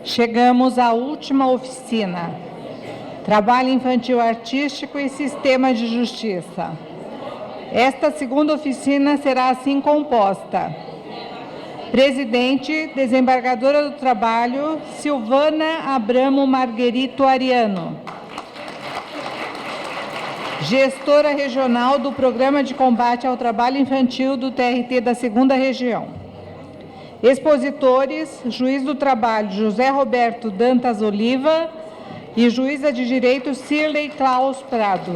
Chegamos à última oficina. Trabalho infantil artístico e sistema de justiça. Esta segunda oficina será assim composta. Presidente, desembargadora do Trabalho, Silvana Abramo Marguerito Ariano. Gestora regional do Programa de Combate ao Trabalho Infantil do TRT da 2ª Região. Expositores, Juiz do Trabalho José Roberto Dantas Oliva e Juíza de Direito Cirlei Klaus Prado.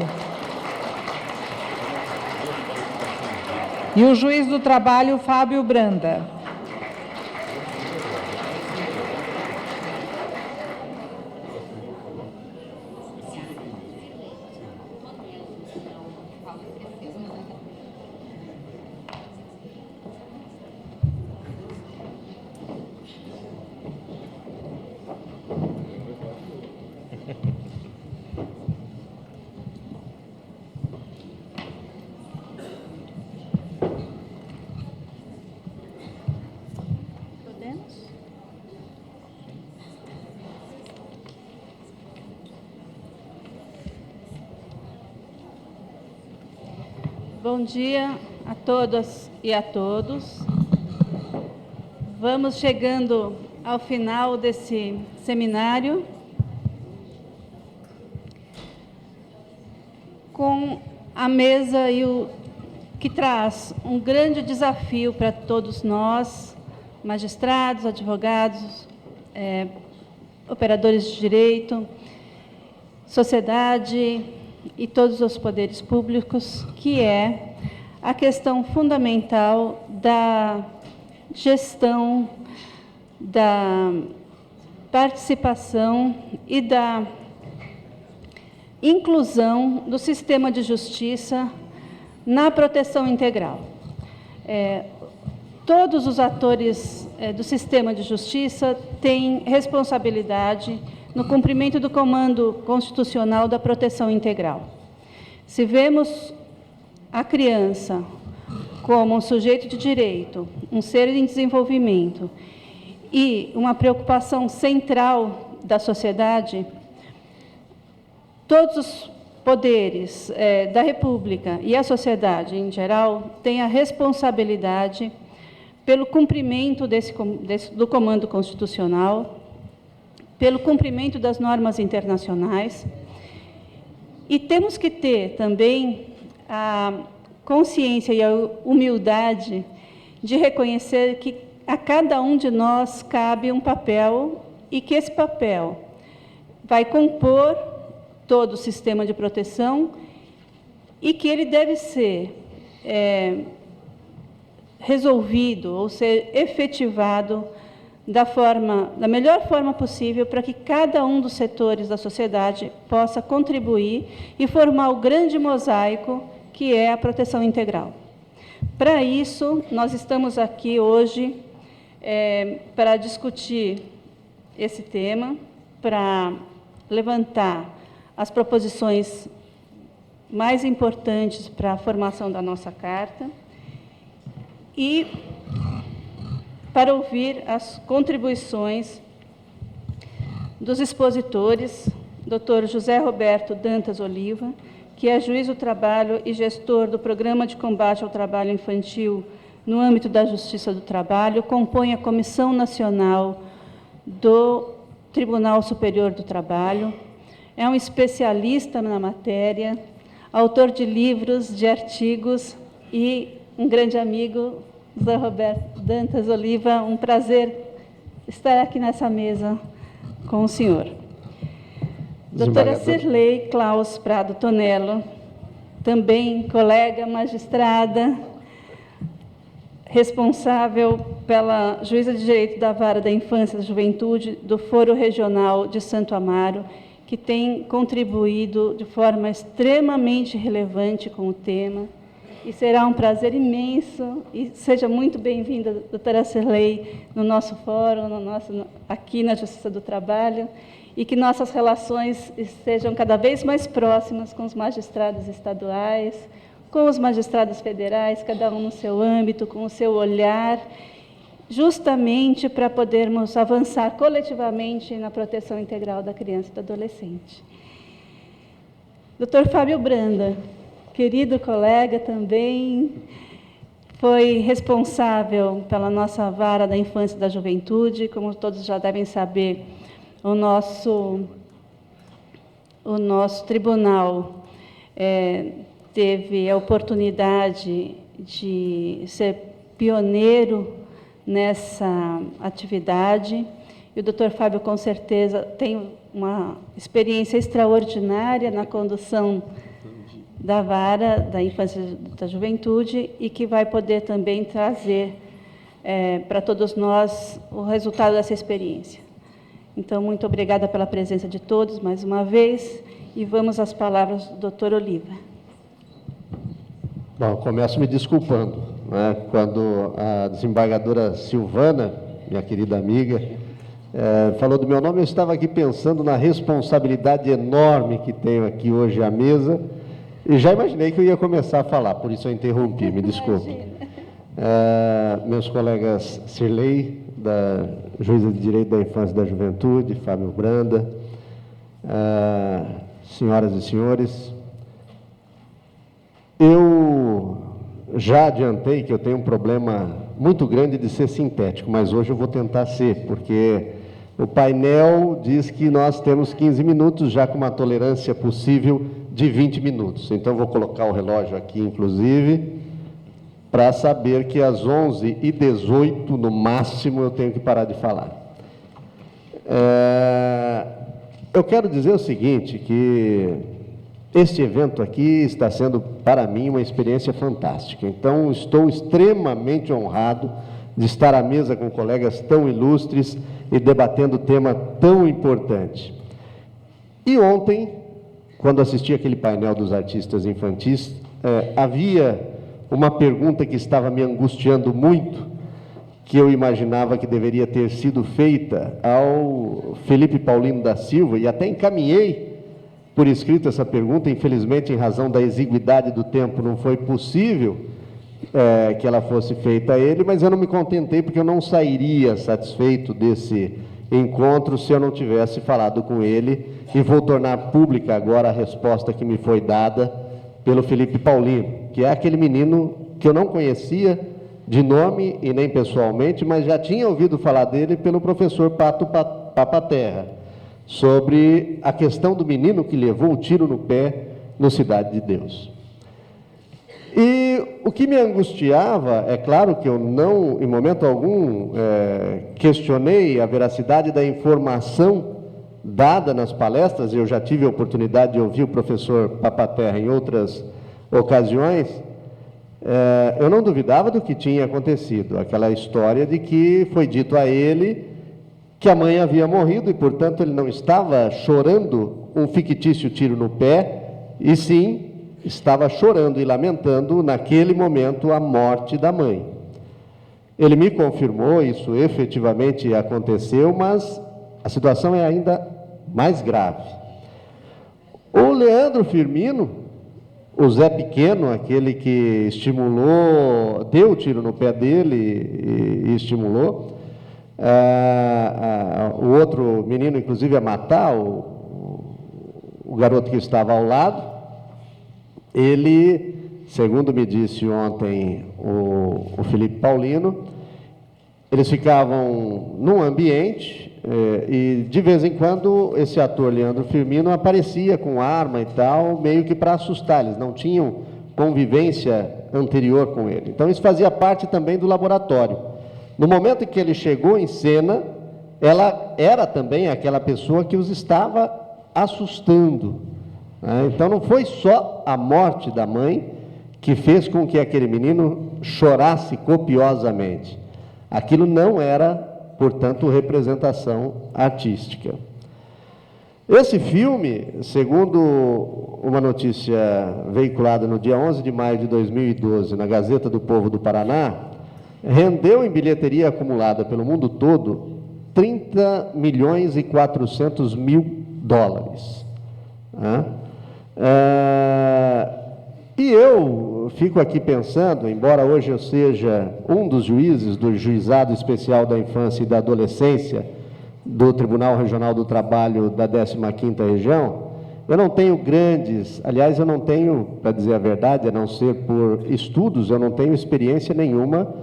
E o Juiz do Trabalho Fábio Branda. Bom dia a todas e a todos. Vamos chegando ao final desse seminário com a mesa que traz um grande desafio para todos nós, magistrados, advogados, operadores de direito, sociedade e todos os poderes públicos, que é a questão fundamental da gestão, da participação e da inclusão do sistema de justiça na proteção integral. Todos os atores do sistema de justiça têm responsabilidade no cumprimento do comando constitucional da proteção integral. Se vemos a criança como um sujeito de direito, um ser em desenvolvimento e uma preocupação central da sociedade, todos os poderes da República e a sociedade em geral têm a responsabilidade pelo cumprimento do comando constitucional, pelo cumprimento das normas internacionais, e temos que ter também a consciência e a humildade de reconhecer que a cada um de nós cabe um papel e que esse papel vai compor todo o sistema de proteção e que ele deve ser resolvido ou ser efetivado da melhor forma possível para que cada um dos setores da sociedade possa contribuir e formar o grande mosaico que é a proteção integral. Para isso, nós estamos aqui hoje para discutir esse tema, para levantar as proposições mais importantes para a formação da nossa carta e para ouvir as contribuições dos expositores, Dr. José Roberto Dantas Oliva, que é juiz do trabalho e gestor do Programa de Combate ao Trabalho Infantil no âmbito da Justiça do Trabalho, compõe a Comissão Nacional do Tribunal Superior do Trabalho, é um especialista na matéria, autor de livros, de artigos e um grande amigo, José Roberto Dantas Oliva. Um prazer estar aqui nessa mesa com o senhor. Doutora Cirlei Klaus Prado Tonello, também colega magistrada, responsável pela juíza de direito da Vara da Infância e da Juventude do Foro Regional de Santo Amaro, que tem contribuído de forma extremamente relevante com o tema. E será um prazer imenso, e seja muito bem-vinda, doutora Cirlei, no nosso fórum, aqui na Justiça do Trabalho, e que nossas relações sejam cada vez mais próximas com os magistrados estaduais, com os magistrados federais, cada um no seu âmbito, com o seu olhar, justamente para podermos avançar coletivamente na proteção integral da criança e do adolescente. Dr. Fábio Branda, querido colega também, foi responsável pela nossa vara da infância e da juventude. Como todos já devem saber, o nosso tribunal teve a oportunidade de ser pioneiro nessa atividade, e o Dr. Fábio, com certeza, tem uma experiência extraordinária na condução da vara da infância e da juventude, e que vai poder também trazer para todos nós o resultado dessa experiência. Então, muito obrigada pela presença de todos, mais uma vez, e vamos às palavras do Dr. Oliva. Bom, começo me desculpando, né? Quando a desembargadora Silvana, minha querida amiga, falou do meu nome, eu estava aqui pensando na responsabilidade enorme que tenho aqui hoje à mesa, e já imaginei que eu ia começar a falar, por isso eu interrompi, me desculpe. Meus colegas Cirlei, da Juíza de Direito da Infância e da Juventude, Fábio Branda, senhoras e senhores, eu já adiantei que eu tenho um problema muito grande de ser sintético, mas hoje eu vou tentar ser, porque o painel diz que nós temos 15 minutos, já com uma tolerância possível de 20 minutos. Então, vou colocar o relógio aqui, inclusive, para saber que às 11h18, no máximo, eu tenho que parar de falar. Eu quero dizer o seguinte, que este evento aqui está sendo, para mim, uma experiência fantástica. Então, estou extremamente honrado de estar à mesa com colegas tão ilustres e debatendo tema tão importante. E ontem, quando assisti aquele painel dos artistas infantis, havia uma pergunta que estava me angustiando muito, que eu imaginava que deveria ter sido feita ao Felipe Paulino da Silva, e até encaminhei por escrito essa pergunta. Infelizmente, em razão da exiguidade do tempo, não foi possível que ela fosse feita a ele, mas eu não me contentei, porque eu não sairia satisfeito desse encontro se eu não tivesse falado com ele, e vou tornar pública agora a resposta que me foi dada pelo Felipe Paulino, que é aquele menino que eu não conhecia de nome e nem pessoalmente, mas já tinha ouvido falar dele pelo professor Pato Papaterra, sobre a questão do menino que levou um tiro no pé no Cidade de Deus. E o que me angustiava, é claro que eu não, em momento algum, questionei a veracidade da informação dada nas palestras. Eu já tive a oportunidade de ouvir o professor Papaterra em outras ocasiões. Eu não duvidava do que tinha acontecido, aquela história de que foi dito a ele que a mãe havia morrido e, portanto, ele não estava chorando um fictício tiro no pé, e sim estava chorando e lamentando, naquele momento, a morte da mãe. Ele me confirmou, isso efetivamente aconteceu, mas a situação é ainda mais grave. O Leandro Firmino, o Zé Pequeno, aquele que estimulou, deu o tiro no pé dele e estimulou, o outro menino, inclusive, a matar o garoto que estava ao lado, ele, segundo me disse ontem o Felipe Paulino, eles ficavam num ambiente e, de vez em quando, esse ator Leandro Firmino aparecia com arma e tal, meio que para assustar. Eles não tinham convivência anterior com ele. Então, isso fazia parte também do laboratório. No momento em que ele chegou em cena, ela era também aquela pessoa que os estava assustando. Então, não foi só a morte da mãe que fez com que aquele menino chorasse copiosamente. Aquilo não era, portanto, representação artística. Esse filme, segundo uma notícia veiculada no dia 11 de maio de 2012 na Gazeta do Povo do Paraná, rendeu em bilheteria acumulada pelo mundo todo 30 milhões e 400 mil dólares. E eu fico aqui pensando, embora hoje eu seja um dos juízes do Juizado Especial da Infância e da Adolescência do Tribunal Regional do Trabalho da 15ª Região, eu não tenho aliás, eu não tenho, para dizer a verdade, a não ser por estudos, eu não tenho experiência nenhuma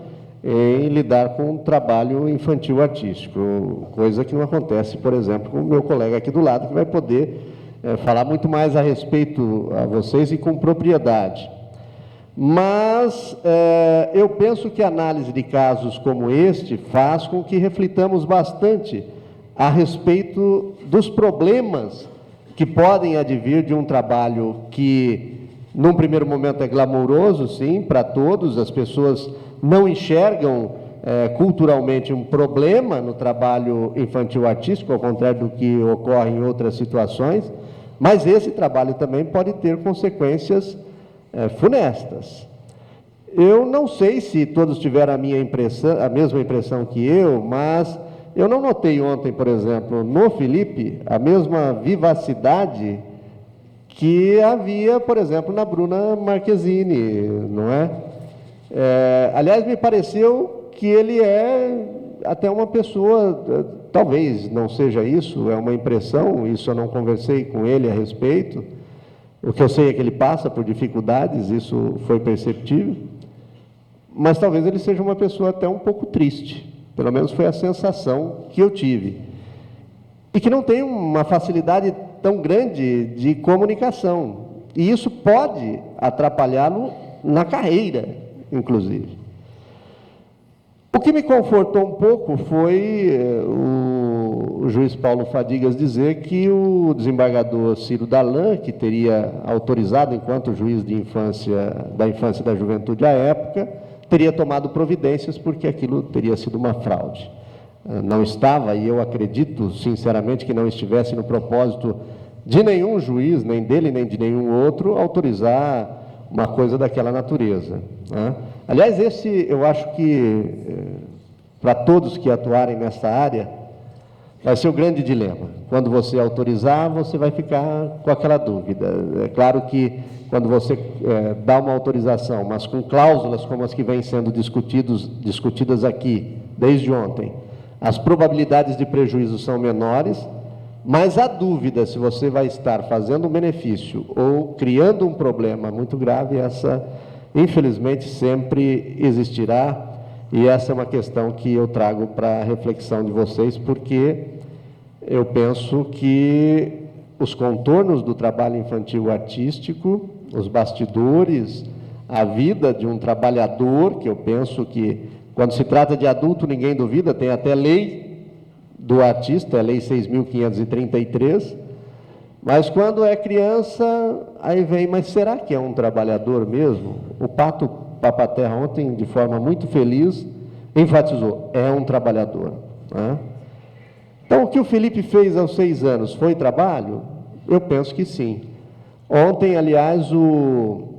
em lidar com trabalho infantil artístico, coisa que não acontece, por exemplo, com o meu colega aqui do lado, que vai poder falar muito mais a respeito a vocês e com propriedade. Mas eu penso que a análise de casos como este faz com que reflitamos bastante a respeito dos problemas que podem advir de um trabalho que, num primeiro momento, é glamouroso, sim, para todos, as pessoas não enxergam culturalmente um problema no trabalho infantil artístico, ao contrário do que ocorre em outras situações, mas esse trabalho também pode ter consequências funestas. Eu não sei se todos tiveram a mesma impressão que eu, mas eu não notei ontem, por exemplo, no Felipe, a mesma vivacidade que havia, por exemplo, na Bruna Marquezine, não é? Aliás, me pareceu que ele é até uma pessoa, talvez não seja isso, é uma impressão, isso eu não conversei com ele a respeito, o que eu sei é que ele passa por dificuldades, isso foi perceptível, mas talvez ele seja uma pessoa até um pouco triste, pelo menos foi a sensação que eu tive, e que não tem uma facilidade tão grande de comunicação, e isso pode atrapalhá-lo na carreira, inclusive. O que me confortou um pouco foi o juiz Paulo Fadigas dizer que o desembargador Ciro Darlan, que teria autorizado enquanto juiz da infância e da juventude à época, teria tomado providências porque aquilo teria sido uma fraude. Não estava, e eu acredito sinceramente que não estivesse no propósito de nenhum juiz, nem dele nem de nenhum outro, autorizar uma coisa daquela natureza, né? Aliás, eu acho que, para todos que atuarem nessa área, vai ser o grande dilema. Quando você autorizar, você vai ficar com aquela dúvida. É claro que, quando você dá uma autorização, mas com cláusulas como as que vêm sendo discutidas aqui, desde ontem, as probabilidades de prejuízo são menores, mas a dúvida se você vai estar fazendo um benefício ou criando um problema muito grave, essa, infelizmente, sempre existirá, e essa é uma questão que eu trago para a reflexão de vocês, porque eu penso que os contornos do trabalho infantil artístico, os bastidores, a vida de um trabalhador, que eu penso que, quando se trata de adulto, ninguém duvida, tem até lei do artista, a Lei 6.533, mas quando é criança, aí vem, mas será que é um trabalhador mesmo? O Pato Papaterra ontem, de forma muito feliz, enfatizou, é um trabalhador, né? Então, o que o Felipe fez aos 6 anos foi trabalho? Eu penso que sim. Ontem, aliás, o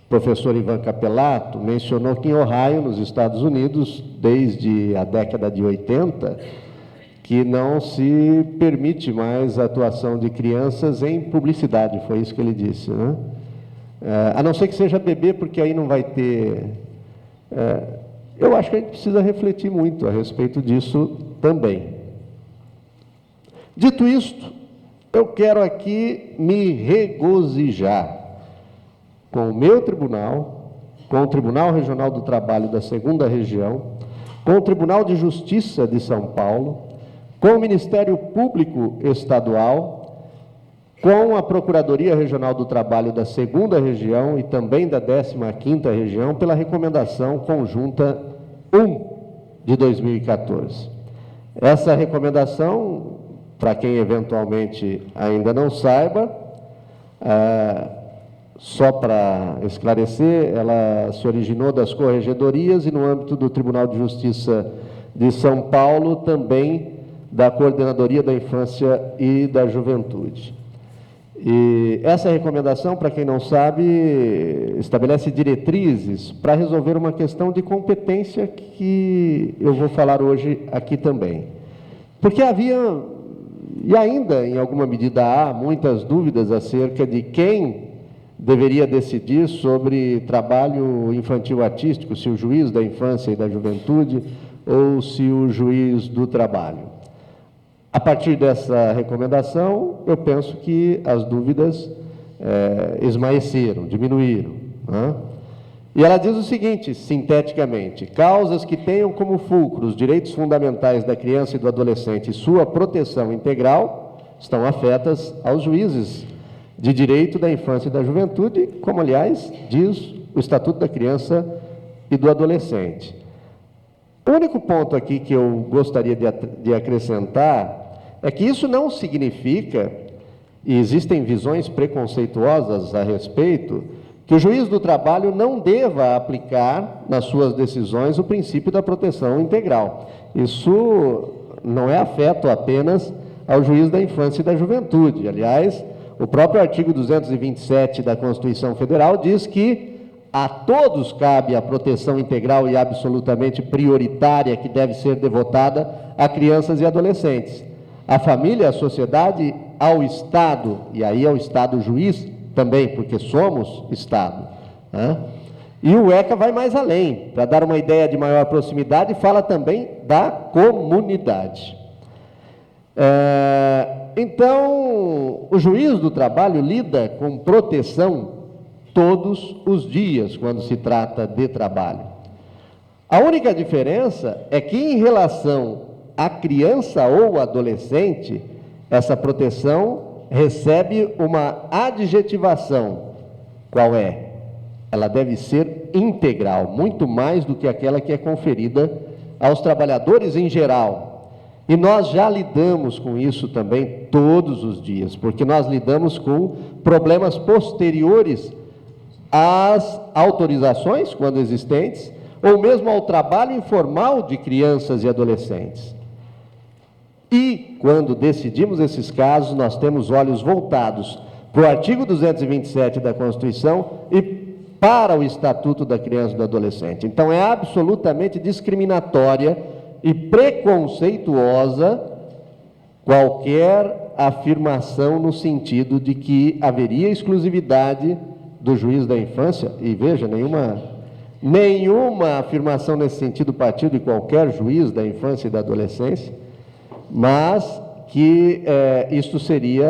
professor Ivan Capelato mencionou que em Ohio, nos Estados Unidos, desde a década de 80, que não se permite mais a atuação de crianças em publicidade, foi isso que ele disse, né? A não ser que seja bebê, porque aí não vai ter... eu acho que a gente precisa refletir muito a respeito disso também. Dito isto, eu quero aqui me regozijar com o meu tribunal, com o Tribunal Regional do Trabalho da 2ª Região, com o Tribunal de Justiça de São Paulo, com o Ministério Público Estadual, com a Procuradoria Regional do Trabalho da 2ª Região e também da 15ª Região, pela recomendação conjunta 1 de 2014. Essa recomendação, para quem eventualmente ainda não saiba, só para esclarecer, ela se originou das corregedorias e, no âmbito do Tribunal de Justiça de São Paulo, também da Coordenadoria da Infância e da Juventude. E essa recomendação, para quem não sabe, estabelece diretrizes para resolver uma questão de competência que eu vou falar hoje aqui também. Porque havia, e ainda em alguma medida há, muitas dúvidas acerca de quem deveria decidir sobre trabalho infantil artístico, se o juiz da infância e da juventude ou se o juiz do trabalho. A partir dessa recomendação, eu penso que as dúvidas esmaeceram, diminuíram, né? E ela diz o seguinte, sinteticamente: causas que tenham como fulcro os direitos fundamentais da criança e do adolescente e sua proteção integral estão afetas aos juízes de direito da infância e da juventude, como, aliás, diz o Estatuto da Criança e do Adolescente. O único ponto aqui que eu gostaria de acrescentar é que isso não significa, e existem visões preconceituosas a respeito, que o juiz do trabalho não deva aplicar nas suas decisões o princípio da proteção integral. Isso não é afeto apenas ao juiz da infância e da juventude. Aliás, o próprio artigo 227 da Constituição Federal diz que a todos cabe a proteção integral e absolutamente prioritária que deve ser devotada a crianças e adolescentes. A família, a sociedade, ao Estado, e aí ao Estado juiz também, porque somos Estado, né? E o ECA vai mais além, para dar uma ideia de maior proximidade, fala também da comunidade. Então, o juiz do trabalho lida com proteção todos os dias, quando se trata de trabalho. A única diferença é que, em relação à criança ou adolescente, essa proteção recebe uma adjetivação. Qual é? Ela deve ser integral, muito mais do que aquela que é conferida aos trabalhadores em geral. E nós já lidamos com isso também todos os dias, porque nós lidamos com problemas posteriores às autorizações, quando existentes, ou mesmo ao trabalho informal de crianças e adolescentes. E, quando decidimos esses casos, nós temos olhos voltados para o artigo 227 da Constituição e para o Estatuto da Criança e do Adolescente. Então, é absolutamente discriminatória e preconceituosa qualquer afirmação no sentido de que haveria exclusividade do juiz da infância, e veja, nenhuma afirmação nesse sentido partiu de qualquer juiz da infância e da adolescência, mas que isto seria,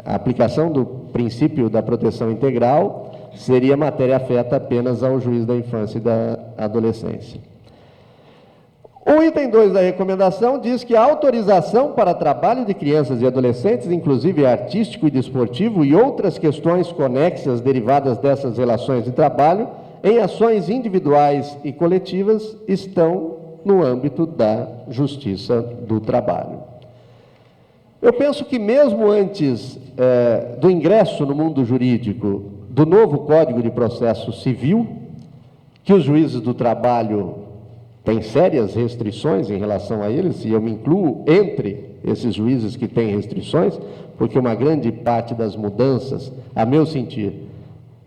a aplicação do princípio da proteção integral seria matéria afeta apenas ao juiz da infância e da adolescência. O item 2 da recomendação diz que a autorização para trabalho de crianças e adolescentes, inclusive artístico e desportivo, e outras questões conexas derivadas dessas relações de trabalho, em ações individuais e coletivas, estão no âmbito da Justiça do Trabalho. Eu penso que mesmo antes do ingresso no mundo jurídico do novo Código de Processo Civil, que os juízes do trabalho têm sérias restrições em relação a eles, e eu me incluo entre esses juízes que têm restrições, porque uma grande parte das mudanças, a meu sentir,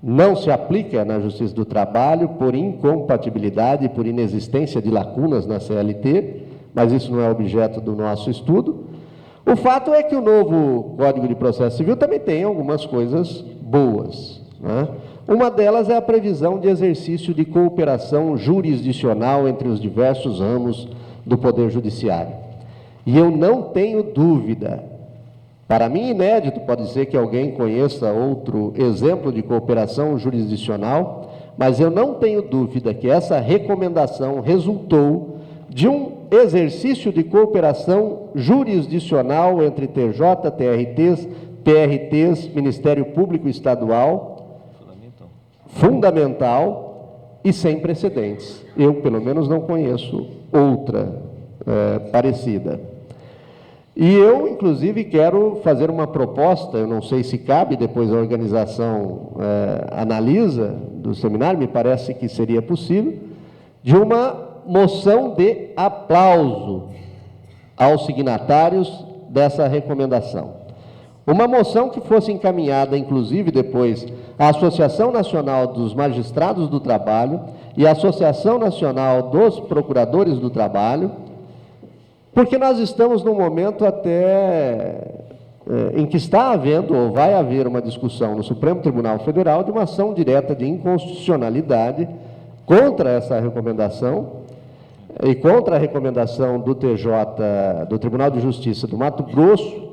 não se aplica na Justiça do Trabalho por incompatibilidade, por inexistência de lacunas na CLT, mas isso não é objeto do nosso estudo. O fato é que o novo Código de Processo Civil também tem algumas coisas boas, né? Uma delas é a previsão de exercício de cooperação jurisdicional entre os diversos ramos do Poder Judiciário. E eu não tenho dúvida, para mim inédito, pode ser que alguém conheça outro exemplo de cooperação jurisdicional, mas eu não tenho dúvida que essa recomendação resultou de um exercício de cooperação jurisdicional entre TJ, TRTs, PRTs, Ministério Público Estadual, fundamental e sem precedentes. Eu, pelo menos, não conheço outra parecida. E eu, inclusive, quero fazer uma proposta, eu não sei se cabe, depois a organização analisa do seminário, me parece que seria possível, de uma moção de aplauso aos signatários dessa recomendação. Uma moção que fosse encaminhada, inclusive, depois à Associação Nacional dos Magistrados do Trabalho e à Associação Nacional dos Procuradores do Trabalho, porque nós estamos num momento até em que está havendo ou vai haver uma discussão no Supremo Tribunal Federal de uma ação direta de inconstitucionalidade contra essa recomendação e contra a recomendação do TJ, do Tribunal de Justiça do Mato Grosso,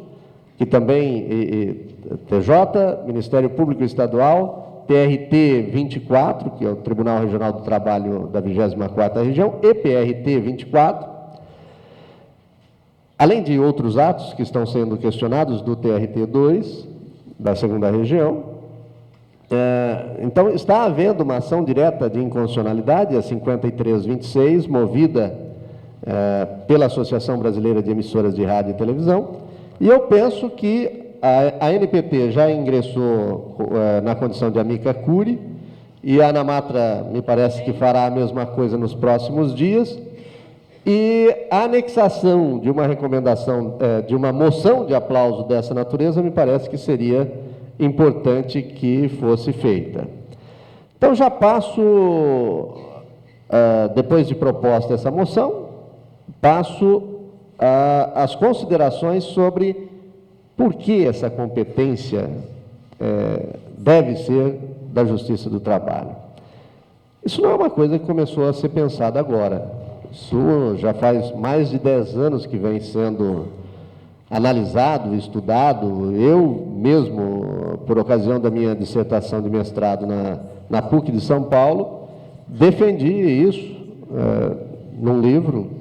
que também, TJ, Ministério Público Estadual, TRT 24, que é o Tribunal Regional do Trabalho da 24ª Região, e PRT 24, além de outros atos que estão sendo questionados do TRT 2, da 2ª Região. Então, está havendo uma ação direta de inconstitucionalidade, a 5326, movida pela Associação Brasileira de Emissoras de Rádio e Televisão, e eu penso que a ANPT já ingressou na condição de amica curiae, e a ANAMATRA me parece que fará a mesma coisa nos próximos dias, e a anexação de uma recomendação, de uma moção de aplauso dessa natureza, me parece que seria importante que fosse feita. Então, já passo, depois de proposta essa moção, passo às considerações sobre por que essa competência deve ser da Justiça do Trabalho. Isso não é uma coisa que começou a ser pensada agora. Isso já faz mais de 10 anos que vem sendo analisado, estudado. Eu mesmo, por ocasião da minha dissertação de mestrado na PUC de São Paulo, defendi isso num livro,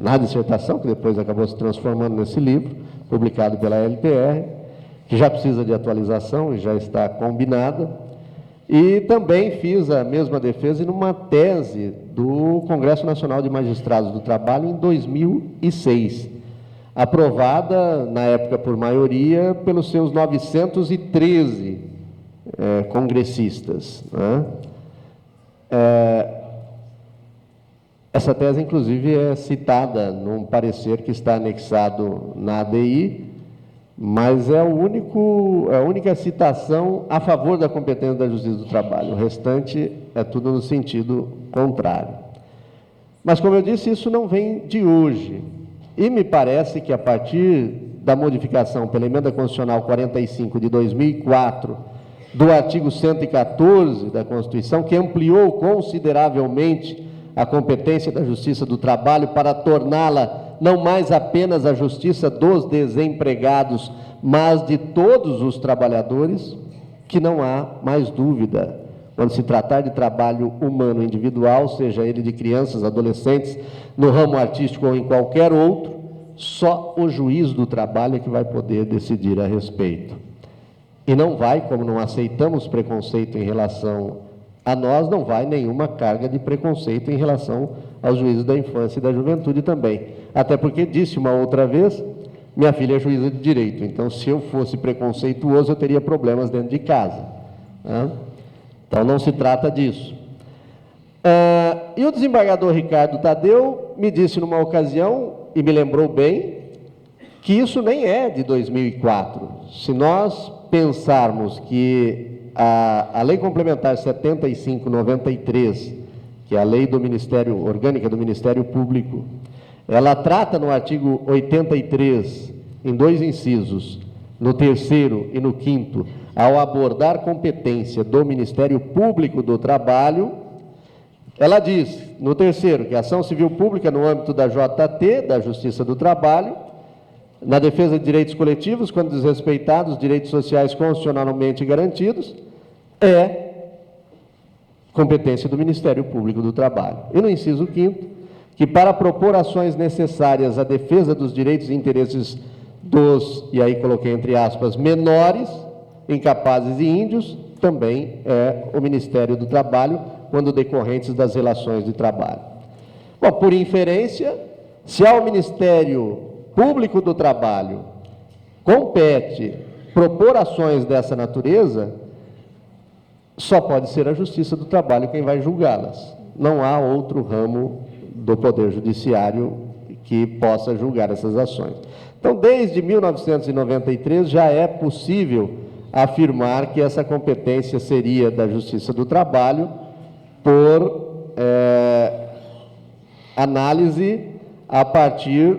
na dissertação, que depois acabou se transformando nesse livro, publicado pela LPR, que já precisa de atualização e já está combinada. E também fiz a mesma defesa numa tese do Congresso Nacional de Magistrados do Trabalho em 2006, aprovada, na época por maioria, pelos seus 913 congressistas, né? Essa tese, inclusive, é citada num parecer que está anexado na ADI, mas é a única citação a favor da competência da Justiça do Trabalho. O restante é tudo no sentido contrário. Mas, como eu disse, isso não vem de hoje. E me parece que, a partir da modificação pela Emenda Constitucional 45 de 2004, do artigo 114 da Constituição, que ampliou consideravelmente a competência da Justiça do Trabalho para torná-la não mais apenas a justiça dos desempregados, mas de todos os trabalhadores, que não há mais dúvida, quando se tratar de trabalho humano individual, seja ele de crianças, adolescentes, no ramo artístico ou em qualquer outro, só o juiz do trabalho é que vai poder decidir a respeito. E não vai, como não aceitamos preconceito em relação a nós, não vai nenhuma carga de preconceito em relação aos juízes da infância e da juventude também. Até porque, disse uma outra vez, minha filha é juíza de direito, então se eu fosse preconceituoso, eu teria problemas dentro de casa, né? Então não se trata disso. E o desembargador Ricardo Tadeu me disse numa ocasião, e me lembrou bem, que isso nem é de 2004. Se nós pensarmos que a Lei Complementar 75/93, que é a lei do Ministério, orgânica do Ministério Público, ela trata no artigo 83, em 2 incisos, no 3º e no 5º, ao abordar competência do Ministério Público do Trabalho, ela diz, no 3º, que a ação civil pública no âmbito da JT, da Justiça do Trabalho, na defesa de direitos coletivos, quando desrespeitados direitos sociais constitucionalmente garantidos, é competência do Ministério Público do Trabalho. E no inciso 5º, que para propor ações necessárias à defesa dos direitos e interesses dos, e aí coloquei entre aspas, menores, incapazes e índios, também é o Ministério do Trabalho, quando decorrentes das relações de trabalho. Bom, por inferência, se ao Ministério Público do Trabalho compete propor ações dessa natureza, só pode ser a Justiça do Trabalho quem vai julgá-las. Não há outro ramo do Poder Judiciário que possa julgar essas ações. Então, desde 1993, já é possível afirmar que essa competência seria da Justiça do Trabalho por análise a partir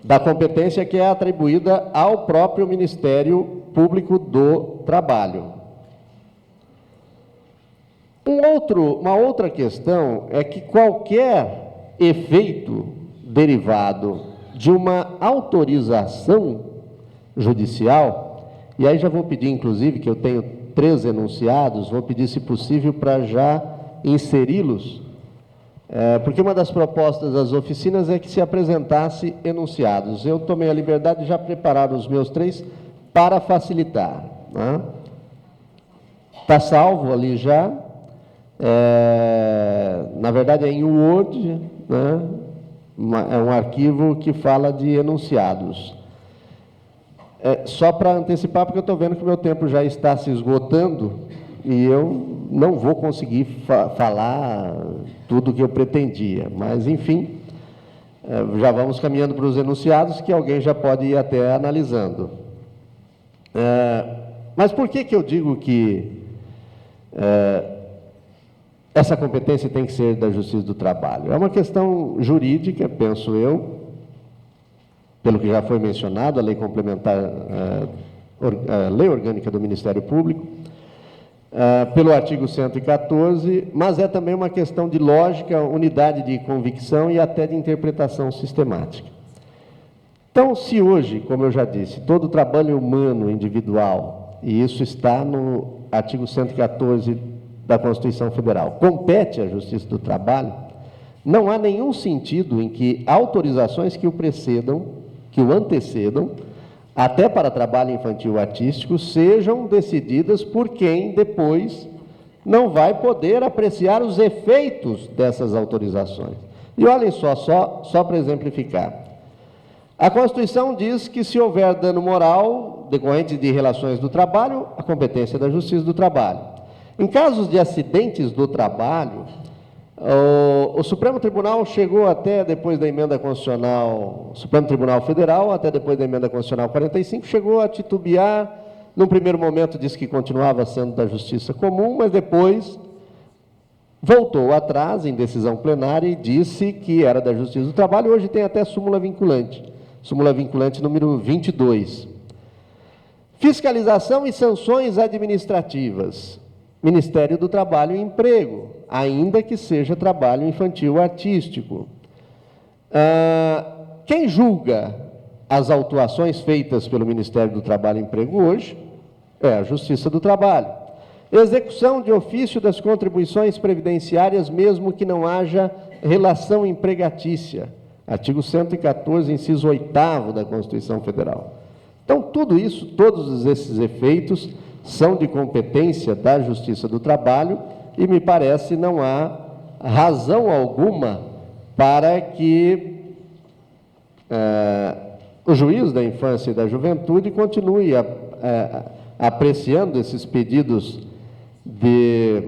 da competência que é atribuída ao próprio Ministério Público do Trabalho. Uma outra questão é que qualquer efeito derivado de uma autorização judicial, e aí já vou pedir, inclusive, que eu tenho 3 enunciados, vou pedir, se possível, para já inseri-los, porque uma das propostas das oficinas é que se apresentasse enunciados. Eu tomei a liberdade de já preparar os meus 3 para facilitar. Está salvo ali já. Na verdade é em Word, né? É um arquivo que fala de enunciados. Só para antecipar, porque eu estou vendo que o meu tempo já está se esgotando e eu não vou conseguir falar tudo o que eu pretendia, mas enfim, já vamos caminhando para os enunciados, que alguém já pode ir até analisando. Mas por que eu digo que essa competência tem que ser da Justiça do Trabalho? É uma questão jurídica, penso eu, pelo que já foi mencionado, a lei complementar, a lei orgânica do Ministério Público, pelo artigo 114, mas é também uma questão de lógica, unidade de convicção e até de interpretação sistemática. Então, se hoje, como eu já disse, todo trabalho humano individual, e isso está no artigo 114 da Constituição Federal, compete à Justiça do Trabalho, não há nenhum sentido em que autorizações que o precedam, que o antecedam, até para trabalho infantil artístico, sejam decididas por quem depois não vai poder apreciar os efeitos dessas autorizações. E olhem só para exemplificar. A Constituição diz que se houver dano moral decorrente de relações do trabalho, a competência é da Justiça do Trabalho. Em casos de acidentes do trabalho, o Supremo Tribunal chegou até depois da emenda constitucional, o Supremo Tribunal Federal, até depois da emenda constitucional 45, chegou a titubear. Num primeiro momento disse que continuava sendo da Justiça Comum, mas depois voltou atrás em decisão plenária e disse que era da Justiça do Trabalho. Hoje tem até súmula vinculante número 22. Fiscalização e sanções administrativas. Ministério do Trabalho e Emprego, ainda que seja trabalho infantil artístico. Quem julga as autuações feitas pelo Ministério do Trabalho e Emprego hoje é a Justiça do Trabalho. Execução de ofício das contribuições previdenciárias, mesmo que não haja relação empregatícia. Artigo 114, inciso 8º da Constituição Federal. Então, tudo isso, todos esses efeitos são de competência da Justiça do Trabalho e, me parece, não há razão alguma para que o juiz da infância e da juventude continue apreciando esses pedidos de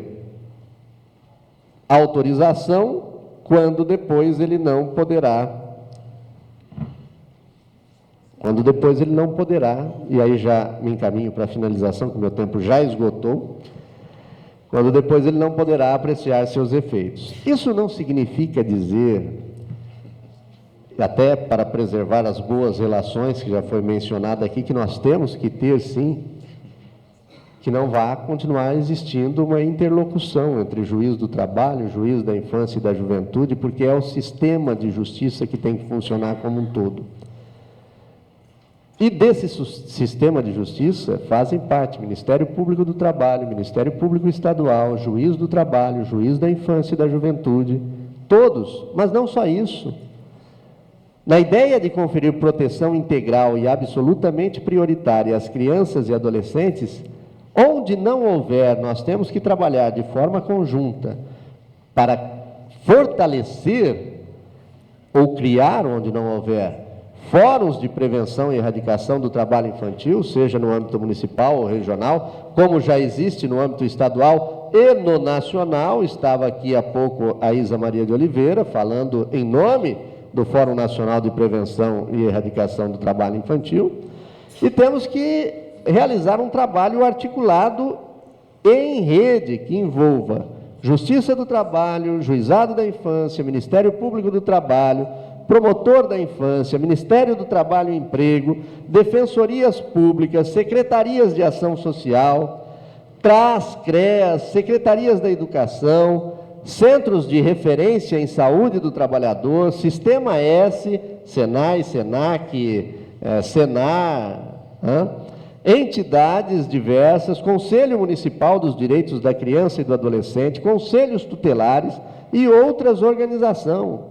autorização, quando depois ele não poderá, e aí já me encaminho para a finalização, que o meu tempo já esgotou, quando depois ele não poderá apreciar seus efeitos. Isso não significa dizer, até para preservar as boas relações, que já foi mencionado aqui, que nós temos que ter, sim, que não vá continuar existindo uma interlocução entre o juiz do trabalho, o juiz da infância e da juventude, porque é o sistema de justiça que tem que funcionar como um todo. E desse sistema de justiça fazem parte Ministério Público do Trabalho, Ministério Público Estadual, Juiz do Trabalho, Juiz da Infância e da Juventude, todos, mas não só isso. Na ideia de conferir proteção integral e absolutamente prioritária às crianças e adolescentes, onde não houver, nós temos que trabalhar de forma conjunta para fortalecer ou criar, onde não houver, fóruns de prevenção e erradicação do trabalho infantil, seja no âmbito municipal ou regional, como já existe no âmbito estadual e no nacional. Estava aqui há pouco a Isa Maria de Oliveira, falando em nome do Fórum Nacional de Prevenção e Erradicação do Trabalho Infantil, e temos que realizar um trabalho articulado em rede, que envolva Justiça do Trabalho, Juizado da Infância, Ministério Público do Trabalho, Promotor da Infância, Ministério do Trabalho e Emprego, Defensorias Públicas, Secretarias de Ação Social, CRAS, CREAS, Secretarias da Educação, Centros de Referência em Saúde do Trabalhador, Sistema S, SENAI, SENAC, SENAR, entidades diversas, Conselho Municipal dos Direitos da Criança e do Adolescente, conselhos tutelares e outras organizações.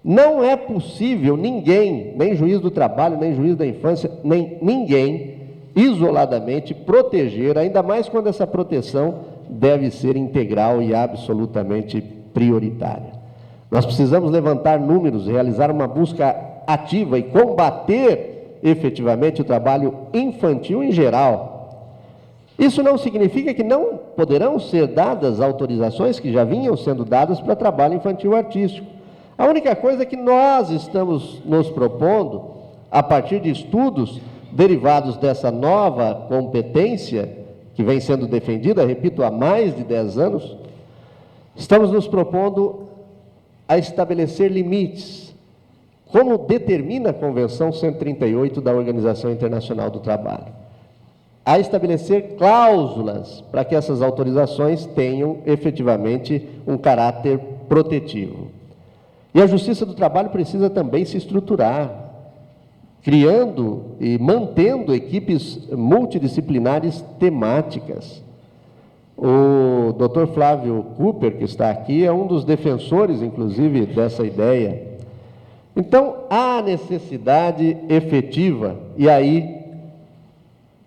Não é possível ninguém, nem juiz do trabalho, nem juiz da infância, nem ninguém, isoladamente, proteger, ainda mais quando essa proteção deve ser integral e absolutamente prioritária. Nós precisamos levantar números, realizar uma busca ativa e combater efetivamente o trabalho infantil em geral. Isso não significa que não poderão ser dadas autorizações que já vinham sendo dadas para trabalho infantil artístico. A única coisa que nós estamos nos propondo, a partir de estudos derivados dessa nova competência, que vem sendo defendida, repito, há mais de 10 anos, estamos nos propondo a estabelecer limites, como determina a Convenção 138 da Organização Internacional do Trabalho, a estabelecer cláusulas para que essas autorizações tenham efetivamente um caráter protetivo. E a Justiça do Trabalho precisa também se estruturar, criando e mantendo equipes multidisciplinares temáticas. O Dr. Flávio Cooper, que está aqui, é um dos defensores, inclusive, dessa ideia. Então, há necessidade efetiva, e aí,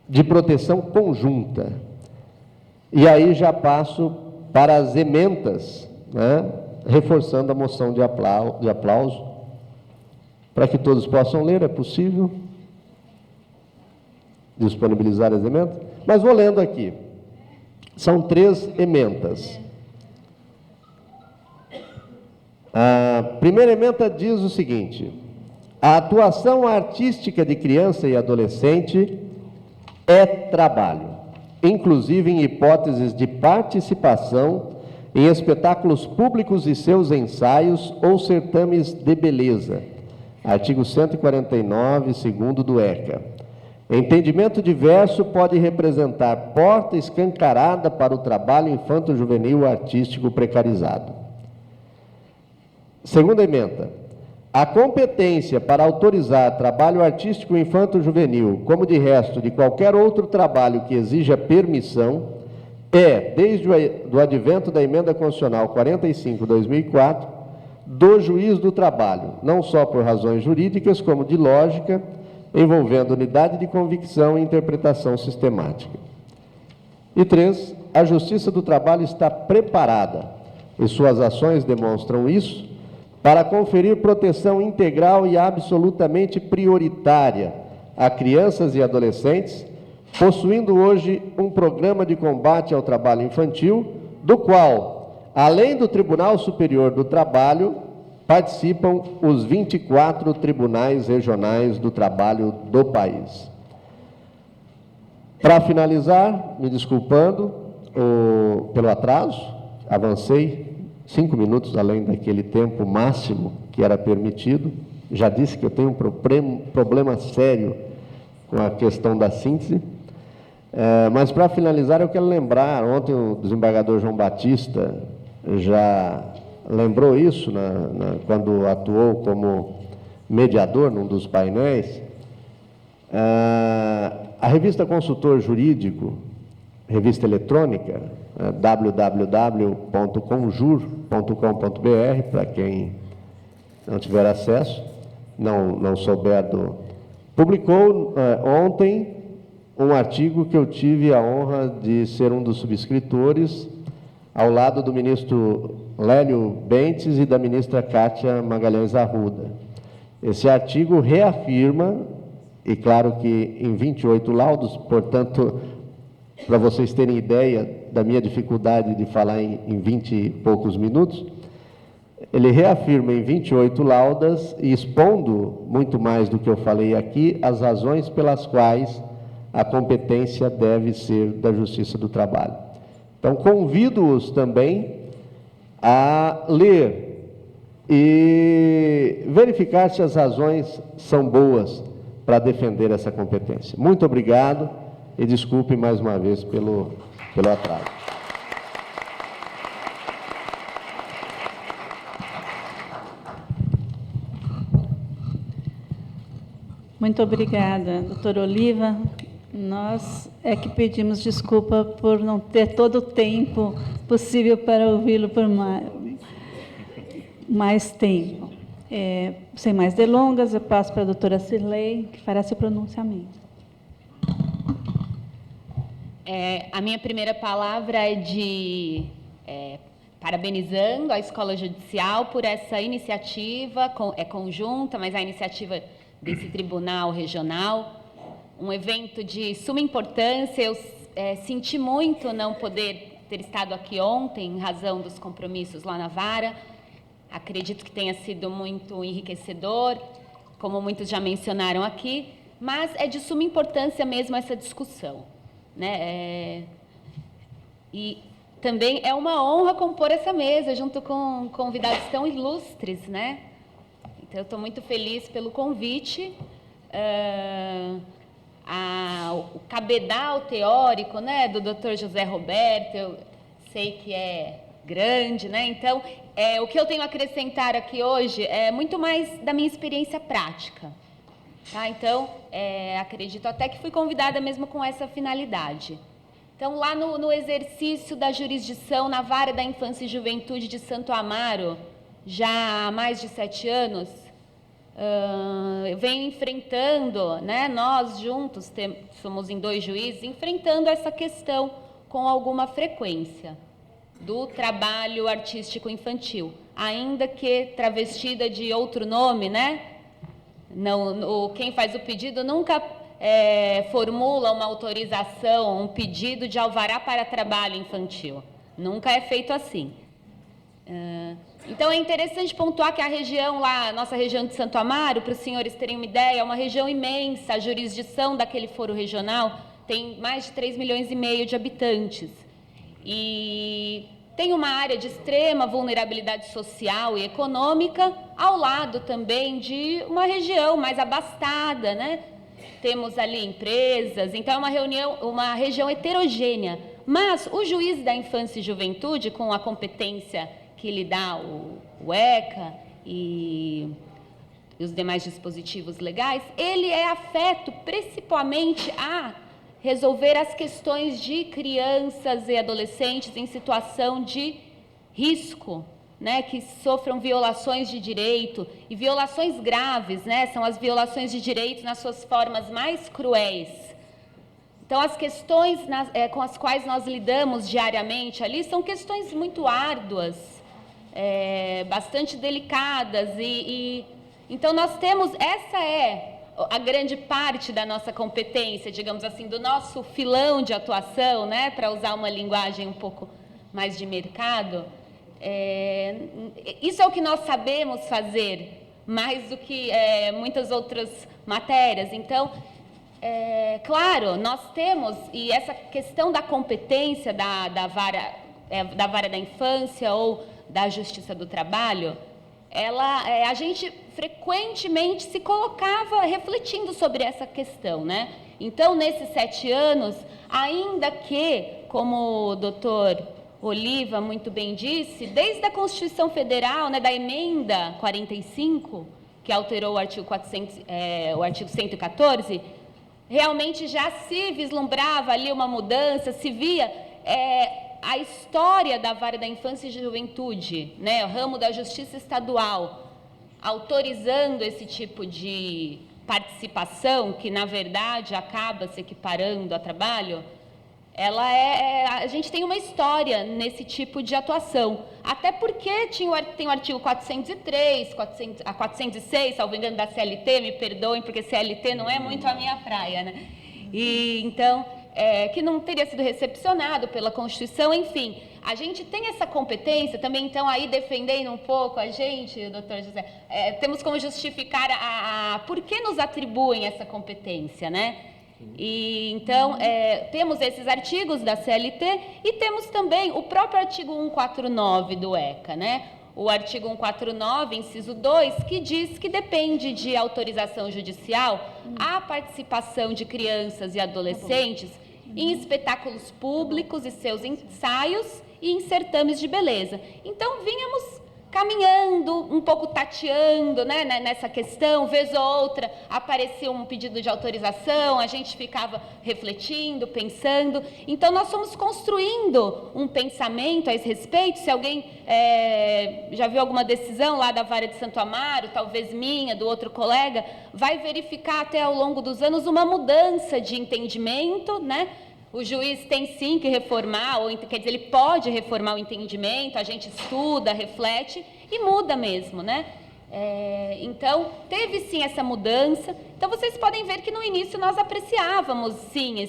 de proteção conjunta. E aí já passo para as emendas, reforçando a moção de aplauso, para que todos possam ler. É possível disponibilizar as emendas? Mas vou lendo aqui. São 3 emendas. A primeira emenda diz o seguinte: a atuação artística de criança e adolescente é trabalho, inclusive em hipóteses de participação em espetáculos públicos e seus ensaios ou certames de beleza. Artigo 149, segundo do ECA. Entendimento diverso pode representar porta escancarada para o trabalho infanto-juvenil artístico precarizado. Segunda emenda. A competência para autorizar trabalho artístico infanto-juvenil, como de resto de qualquer outro trabalho que exija permissão, desde o advento da Emenda Constitucional 45/2004, do juiz do trabalho, não só por razões jurídicas, como de lógica, envolvendo unidade de convicção e interpretação sistemática. E 3, a Justiça do Trabalho está preparada, e suas ações demonstram isso, para conferir proteção integral e absolutamente prioritária a crianças e adolescentes, possuindo hoje um programa de combate ao trabalho infantil, do qual, além do Tribunal Superior do Trabalho, participam os 24 tribunais regionais do trabalho do país. Para finalizar, me desculpando pelo atraso, avancei 5 minutos além daquele tempo máximo que era permitido. Já disse que eu tenho um problema sério com a questão da síntese. Mas, para finalizar, eu quero lembrar, ontem o desembargador João Batista já lembrou isso, quando atuou como mediador num dos painéis. A revista Consultor Jurídico, revista eletrônica, www.conjur.com.br, para quem não tiver acesso, não souber publicou ontem um artigo que eu tive a honra de ser um dos subscritores, ao lado do ministro Lélio Bentes e da ministra Kátia Magalhães Arruda. Esse artigo reafirma, e claro que em 28 laudos, portanto, para vocês terem ideia da minha dificuldade de falar em 20 e poucos minutos, ele reafirma em 28 laudas, e expondo muito mais do que eu falei aqui, as razões pelas quais a competência deve ser da Justiça do Trabalho. Então, convido-os também a ler e verificar se as razões são boas para defender essa competência. Muito obrigado e desculpe mais uma vez pelo atraso. Muito obrigada, doutor Oliva. Nós é que pedimos desculpa por não ter todo o tempo possível para ouvi-lo por mais tempo. Sem mais delongas, eu passo para a doutora Cirlei, que fará seu pronunciamento. A minha primeira palavra é de parabenizando a Escola Judicial por essa iniciativa, conjunta, mas a iniciativa desse Tribunal Regional, um evento de suma importância. Eu senti muito não poder ter estado aqui ontem, em razão dos compromissos lá na Vara. Acredito que tenha sido muito enriquecedor, como muitos já mencionaram aqui, mas é de suma importância mesmo essa discussão, né? E também é uma honra compor essa mesa, junto com convidados tão ilustres, né? Então, eu estou muito feliz pelo convite. O cabedal teórico, né, do Dr. José Roberto, eu sei que é grande, né? Então, o que eu tenho a acrescentar aqui hoje é muito mais da minha experiência prática. Tá? Então, acredito até que fui convidada mesmo com essa finalidade. Então, lá no exercício da jurisdição na Vara da Infância e Juventude de Santo Amaro, já há mais de 7 anos, eu venho enfrentando, né, nós juntos, somos em 2 juízes, enfrentando essa questão com alguma frequência do trabalho artístico infantil, ainda que travestida de outro nome, né? Não, quem faz o pedido nunca formula uma autorização, um pedido de alvará para trabalho infantil. Nunca é feito assim. Então, é interessante pontuar que a região lá, nossa região de Santo Amaro, para os senhores terem uma ideia, é uma região imensa. A jurisdição daquele foro regional tem mais de 3,5 milhões de habitantes. E tem uma área de extrema vulnerabilidade social e econômica, ao lado também de uma região mais abastada, né? Temos ali empresas, então é uma região heterogênea. Mas o juiz da infância e juventude, com a competência que lhe dá o ECA e os demais dispositivos legais, ele é afeto principalmente a resolver as questões de crianças e adolescentes em situação de risco, né, que sofram violações de direito, e violações graves, né, são as violações de direito nas suas formas mais cruéis. Então, as questões com as quais nós lidamos diariamente ali são questões muito árduas, bastante delicadas, então nós temos, essa é a grande parte da nossa competência, digamos assim, do nosso filão de atuação, né, para usar uma linguagem um pouco mais de mercado. Isso é o que nós sabemos fazer, mais do que muitas outras matérias. Então, claro, nós temos, e essa questão da competência da vara da infância ou da Justiça do Trabalho, a gente frequentemente se colocava refletindo sobre essa questão, né? Então, nesses 7 anos, ainda que, como o doutor Oliva muito bem disse, desde a Constituição Federal, né, da emenda 45, que alterou o artigo 114, realmente já se vislumbrava ali uma mudança, se via a história da Vara da Infância e Juventude, né, o ramo da Justiça Estadual, autorizando esse tipo de participação, que na verdade acaba se equiparando a trabalho. A gente tem uma história nesse tipo de atuação, até porque tem o artigo 403, 406, salvo engano, da CLT, me perdoem, porque CLT não é muito a minha praia, né? E então, que não teria sido recepcionado pela Constituição, enfim, a gente tem essa competência também, então, aí defendendo um pouco a gente, doutor José, temos como justificar por que nos atribuem essa competência, né? E, então, temos esses artigos da CLT e temos também o próprio artigo 149 do ECA, né? o artigo 149, inciso 2, que diz que depende de autorização judicial a participação de crianças e adolescentes em espetáculos públicos e seus ensaios e em certames de beleza. Então, vínhamos caminhando, um pouco tateando, né, nessa questão, vez ou outra aparecia um pedido de autorização, a gente ficava refletindo, pensando. Então, nós fomos construindo um pensamento a esse respeito. Se alguém já viu alguma decisão lá da Vara de Santo Amaro, talvez minha, do outro colega, vai verificar até ao longo dos anos uma mudança de entendimento, né? O juiz tem sim que reformar, ou quer dizer, ele pode reformar o entendimento, a gente estuda, reflete e muda mesmo, né? Então, teve sim essa mudança. Então, vocês podem ver que no início nós apreciávamos sim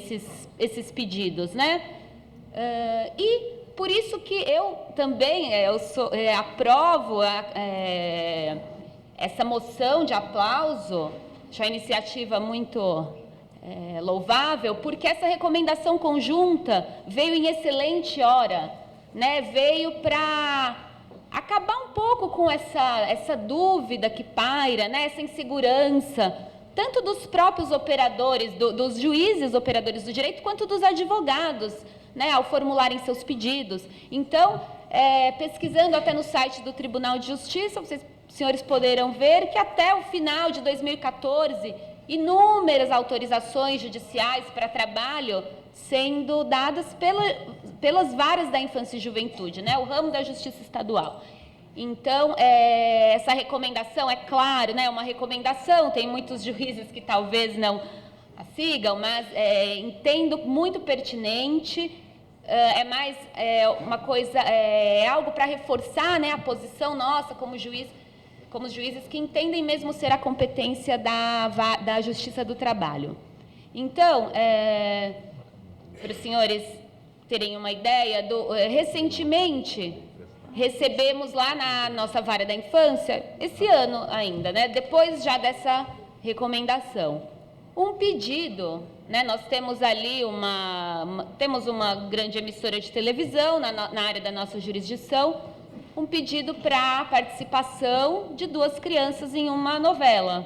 esses pedidos, né? E por isso que eu também aprovo essa moção de aplauso, acho a iniciativa muito louvável, porque essa recomendação conjunta veio em excelente hora, né? Veio para acabar um pouco com essa dúvida que paira, né? Essa insegurança, tanto dos próprios operadores, dos juízes operadores do direito, quanto dos advogados, né? Ao formularem seus pedidos. Então, pesquisando até no site do Tribunal de Justiça, vocês, senhores, poderão ver que até o final de 2014, inúmeras autorizações judiciais para trabalho sendo dadas pelas varas da infância e juventude, né? O ramo da Justiça Estadual. Então, essa recomendação, é claro, né? Uma recomendação, tem muitos juízes que talvez não a sigam, mas entendo muito pertinente, uma coisa, algo para reforçar, né, a posição nossa como juiz, como os juízes que entendem mesmo ser a competência da Justiça do Trabalho. Então, para os senhores terem uma ideia, recentemente recebemos lá na nossa vara da infância, esse ano ainda, né, depois já dessa recomendação, um pedido, né, nós temos ali temos uma grande emissora de televisão na área da nossa jurisdição, um pedido para a participação de 2 crianças em uma novela.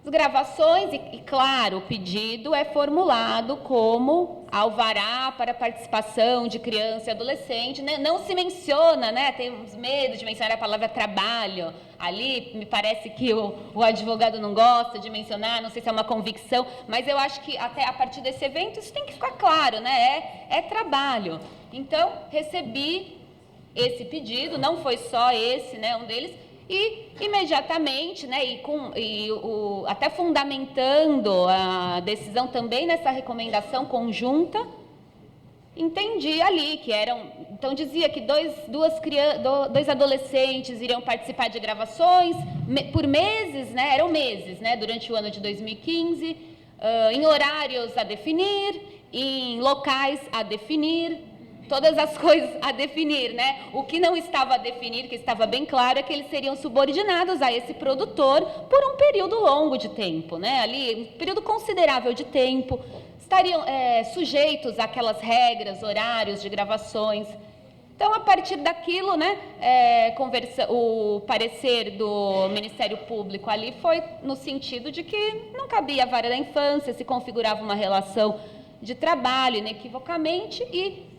As gravações, e claro, o pedido é formulado como alvará para a participação de criança e adolescente, né? Não se menciona, né? Temos medo de mencionar a palavra trabalho. Ali, me parece que o advogado não gosta de mencionar, não sei se é uma convicção, mas eu acho que até a partir desse evento isso tem que ficar claro, né? É trabalho. Então, recebi esse pedido, não foi só esse, né, um deles, e imediatamente, né, até fundamentando a decisão também nessa recomendação conjunta, entendi ali que então dizia que dois adolescentes iriam participar de gravações por meses, né, eram meses, né, durante o ano de 2015, em horários a definir, em locais a definir, todas as coisas a definir, né? O que não estava a definir, que estava bem claro, é que eles seriam subordinados a esse produtor por um período longo de tempo, né? Ali, um período considerável de tempo, estariam sujeitos àquelas regras, horários de gravações. Então, a partir daquilo, né, o parecer do Ministério Público ali foi no sentido de que não cabia a vara da infância, se configurava uma relação de trabalho inequivocamente e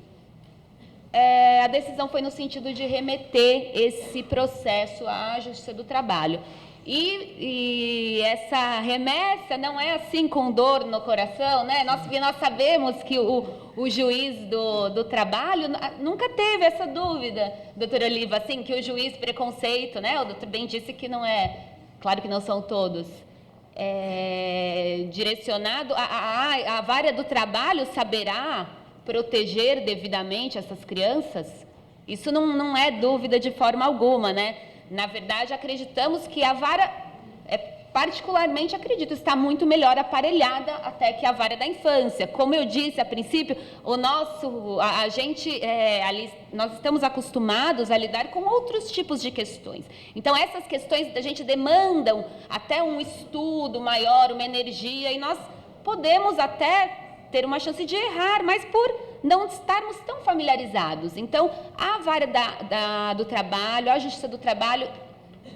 a decisão foi no sentido de remeter esse processo à Justiça do Trabalho. E essa remessa não é assim com dor no coração, né? Nós sabemos que o juiz do trabalho nunca teve essa dúvida, doutora Oliva, assim, que o juiz preconceito, né? O doutor bem disse que não é, claro que não são todos, direcionado, a vara do trabalho saberá proteger devidamente essas crianças? Isso não é dúvida de forma alguma, né? Na verdade, acreditamos que a vara, particularmente acredito, está muito melhor aparelhada até que a vara da infância. Como eu disse a princípio, nós estamos acostumados a lidar com outros tipos de questões. Então, essas questões da gente demandam até um estudo maior, uma energia, e nós podemos até ter uma chance de errar, mas por não estarmos tão familiarizados. Então, a vara do trabalho, a Justiça do Trabalho,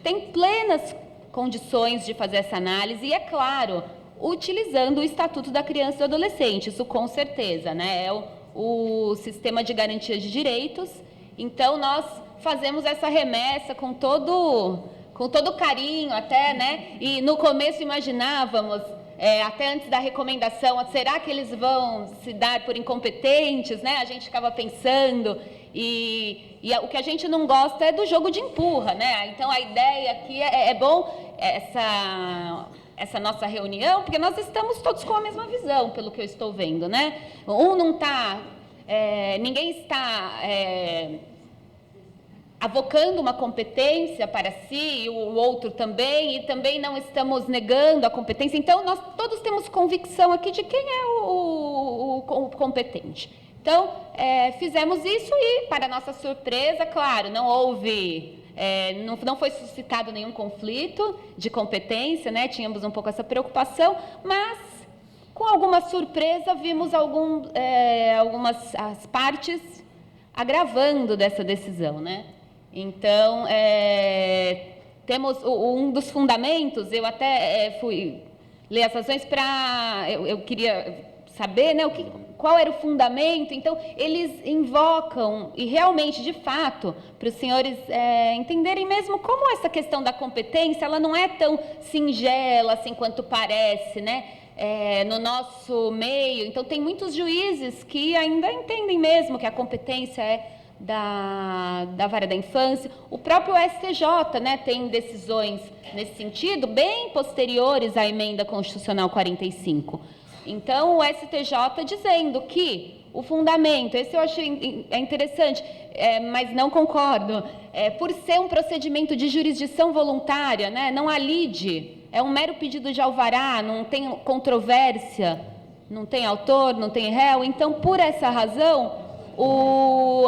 tem plenas condições de fazer essa análise e, é claro, utilizando o Estatuto da Criança e do Adolescente, isso com certeza, né? É o sistema de garantia de direitos. Então, nós fazemos essa remessa com todo carinho até, né? E no começo imaginávamos, até antes da recomendação, será que eles vão se dar por incompetentes, né? A gente ficava pensando, e o que a gente não gosta é do jogo de empurra, né? Então, a ideia aqui é bom essa nossa reunião, porque nós estamos todos com a mesma visão, pelo que eu estou vendo, né? Não está, ninguém está avocando uma competência para si, e o outro também, e também não estamos negando a competência. Então, nós todos temos convicção aqui de quem é o competente. Então, fizemos isso e, para nossa surpresa, claro, não houve, não foi suscitado nenhum conflito de competência, né? Tínhamos um pouco essa preocupação, mas, com alguma surpresa, vimos algumas as partes agravando dessa decisão, né? Então, temos um dos fundamentos, eu até fui ler as razões para... Eu queria saber, né, qual era o fundamento. Então, eles invocam, e realmente, de fato, para os senhores entenderem mesmo como essa questão da competência, ela não é tão singela assim quanto parece, né? No nosso meio. Então, tem muitos juízes que ainda entendem mesmo que a competência é da vara da infância. O próprio STJ, né, tem decisões nesse sentido, bem posteriores à emenda constitucional 45. Então, o STJ dizendo que o fundamento, esse eu achei interessante, mas não concordo, por ser um procedimento de jurisdição voluntária, né, não há lide, é um mero pedido de alvará, não tem controvérsia, não tem autor, não tem réu. Então, por essa razão,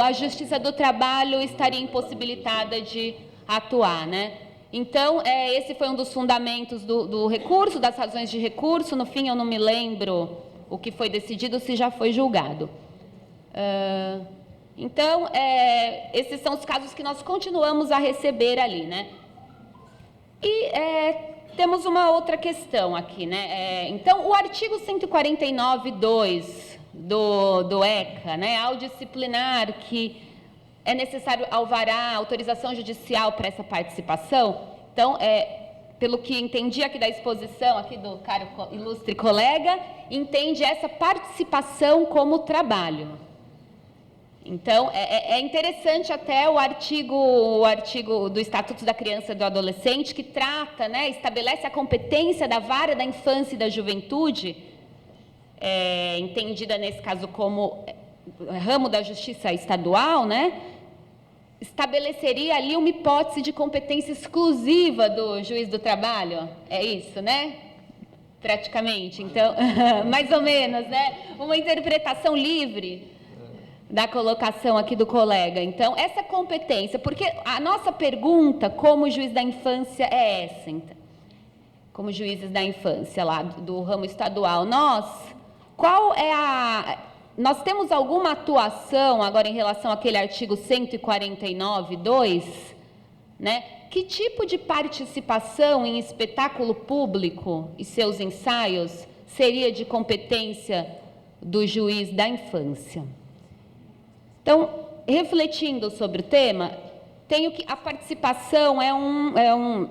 a Justiça do Trabalho estaria impossibilitada de atuar, né? Então, esse foi um dos fundamentos do recurso, das razões de recurso. No fim, eu não me lembro o que foi decidido, se já foi julgado. Então, esses são os casos que nós continuamos a receber ali, né? E temos uma outra questão aqui, né? Então, o artigo 149.2 do ECA, né, ao disciplinar que é necessário alvará, autorização judicial para essa participação. Então, pelo que entendi aqui da exposição aqui do caro ilustre colega, entende essa participação como trabalho. Então, é interessante até o artigo do Estatuto da Criança e do Adolescente, que trata, né, estabelece a competência da vara da infância e da juventude, entendida nesse caso como ramo da justiça estadual, né, estabeleceria ali uma hipótese de competência exclusiva do juiz do trabalho. É isso, né? Praticamente. Então, mais ou menos, né? Uma interpretação livre da colocação aqui do colega. Então, essa competência, porque a nossa pergunta como juiz da infância é essa, então, como juízes da infância lá do ramo estadual, nós temos alguma atuação agora em relação àquele artigo 149.2, né? Que tipo de participação em espetáculo público e seus ensaios seria de competência do juiz da infância? Então, refletindo sobre o tema, tenho que a participação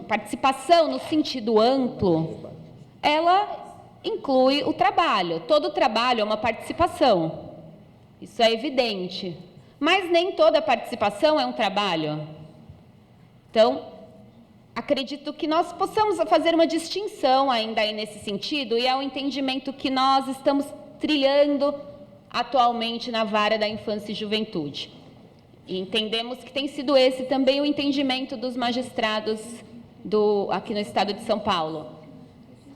participação no sentido amplo, ela inclui o trabalho. Todo trabalho é uma participação. Isso é evidente. Mas nem toda participação é um trabalho. Então, acredito que nós possamos fazer uma distinção ainda aí nesse sentido, e é o entendimento que nós estamos trilhando atualmente na vara da infância e juventude. E entendemos que tem sido esse também o entendimento dos magistrados aqui no estado de São Paulo.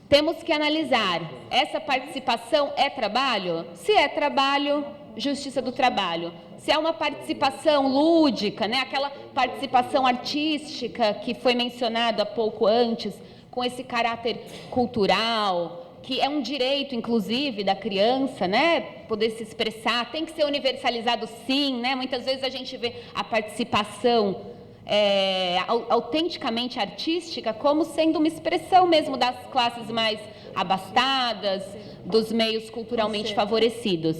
Temos que analisar, essa participação é trabalho? Se é trabalho, Justiça do Trabalho. Se é uma participação lúdica, né, aquela participação artística que foi mencionado há pouco antes, com esse caráter cultural, que é um direito, inclusive, da criança, né, poder se expressar, tem que ser universalizado sim, né, muitas vezes a gente vê a participação autenticamente artística como sendo uma expressão mesmo das classes mais abastadas, dos meios culturalmente favorecidos.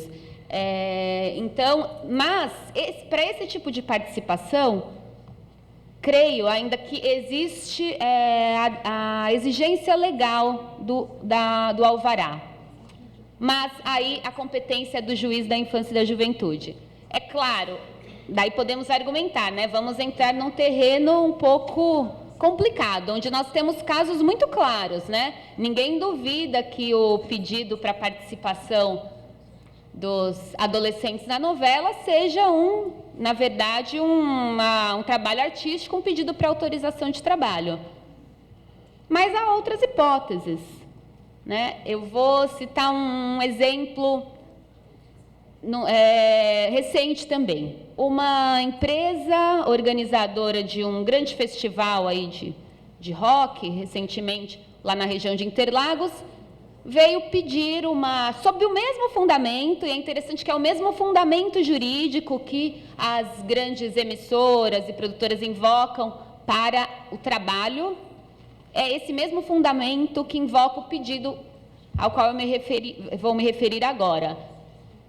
Então, mas, para esse tipo de participação, creio ainda que existe a exigência legal do alvará, mas aí a competência do juiz da infância e da juventude. É claro, daí podemos argumentar, né? Vamos entrar num terreno um pouco complicado, onde nós temos casos muito claros, né? Ninguém duvida que o pedido para participação dos adolescentes na novela seja na verdade, um trabalho artístico, um pedido para autorização de trabalho. Mas há outras hipóteses, né? Eu vou citar um exemplo recente também. Uma empresa organizadora de um grande festival aí de rock, recentemente, lá na região de Interlagos, veio pedir sob o mesmo fundamento, e é interessante que é o mesmo fundamento jurídico que as grandes emissoras e produtoras invocam para o trabalho, é esse mesmo fundamento que invoca o pedido ao qual eu vou me referir agora.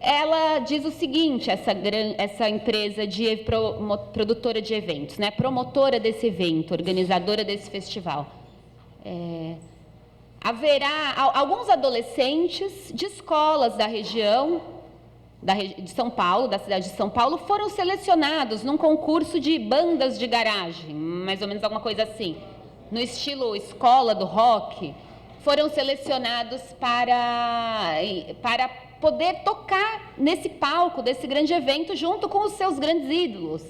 Ela diz o seguinte, essa empresa produtora de eventos, né, promotora desse evento, organizadora desse festival, haverá alguns adolescentes de escolas da região de São Paulo, da cidade de São Paulo, foram selecionados num concurso de bandas de garagem, mais ou menos alguma coisa assim, no estilo escola do rock, foram selecionados para poder tocar nesse palco desse grande evento junto com os seus grandes ídolos.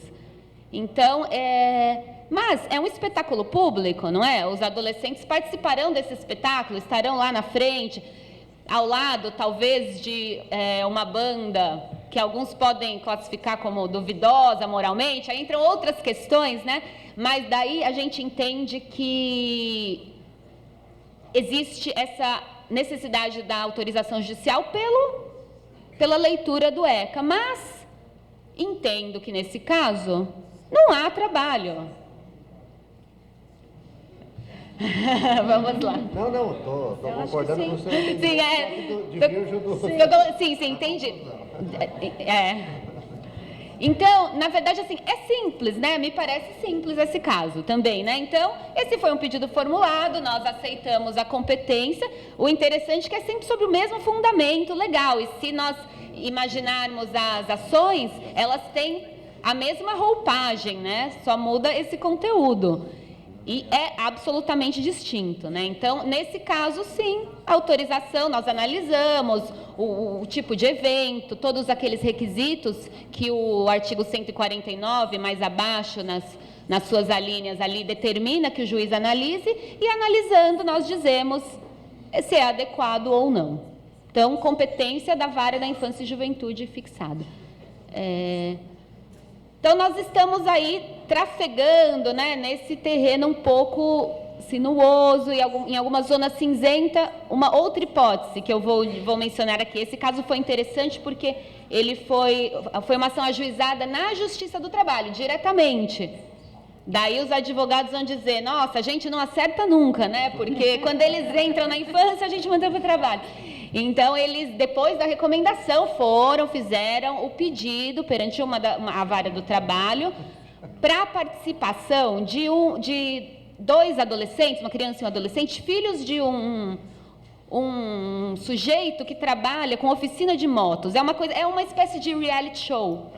Então, mas é um espetáculo público, não é? Os adolescentes participarão desse espetáculo, estarão lá na frente, ao lado, talvez, de uma banda que alguns podem classificar como duvidosa moralmente, aí entram outras questões, né? Mas daí a gente entende que existe essa necessidade da autorização judicial pela leitura do ECA, mas entendo que, nesse caso, não há trabalho. Vamos lá. Não, estou concordando com você. Sim, entendi. Então, na verdade, assim, é simples, né? Me parece simples esse caso também, né? Então, esse foi um pedido formulado, nós aceitamos a competência. O interessante é que é sempre sobre o mesmo fundamento legal. E se nós imaginarmos as ações, elas têm a mesma roupagem, né? Só muda esse conteúdo. E é absolutamente distinto, né? Então, nesse caso, sim, a autorização, nós analisamos o tipo de evento, todos aqueles requisitos que o artigo 149, mais abaixo, nas suas alíneas ali, determina que o juiz analise, e analisando, nós dizemos se é adequado ou não. Então, competência da Vara da Infância e Juventude fixada. Então, nós estamos aí trafegando, né, nesse terreno um pouco sinuoso e em alguma zona cinzenta. Uma outra hipótese que eu vou mencionar aqui. Esse caso foi interessante porque ele foi uma ação ajuizada na Justiça do Trabalho, diretamente. Daí os advogados vão dizer, nossa, a gente não acerta nunca, né? Porque quando eles entram na infância, a gente manda para o trabalho. Então, eles, depois da recomendação, fizeram o pedido perante a Vara do Trabalho para a participação de dois adolescentes, uma criança e um adolescente, filhos de um sujeito que trabalha com oficina de motos. É uma espécie de reality show.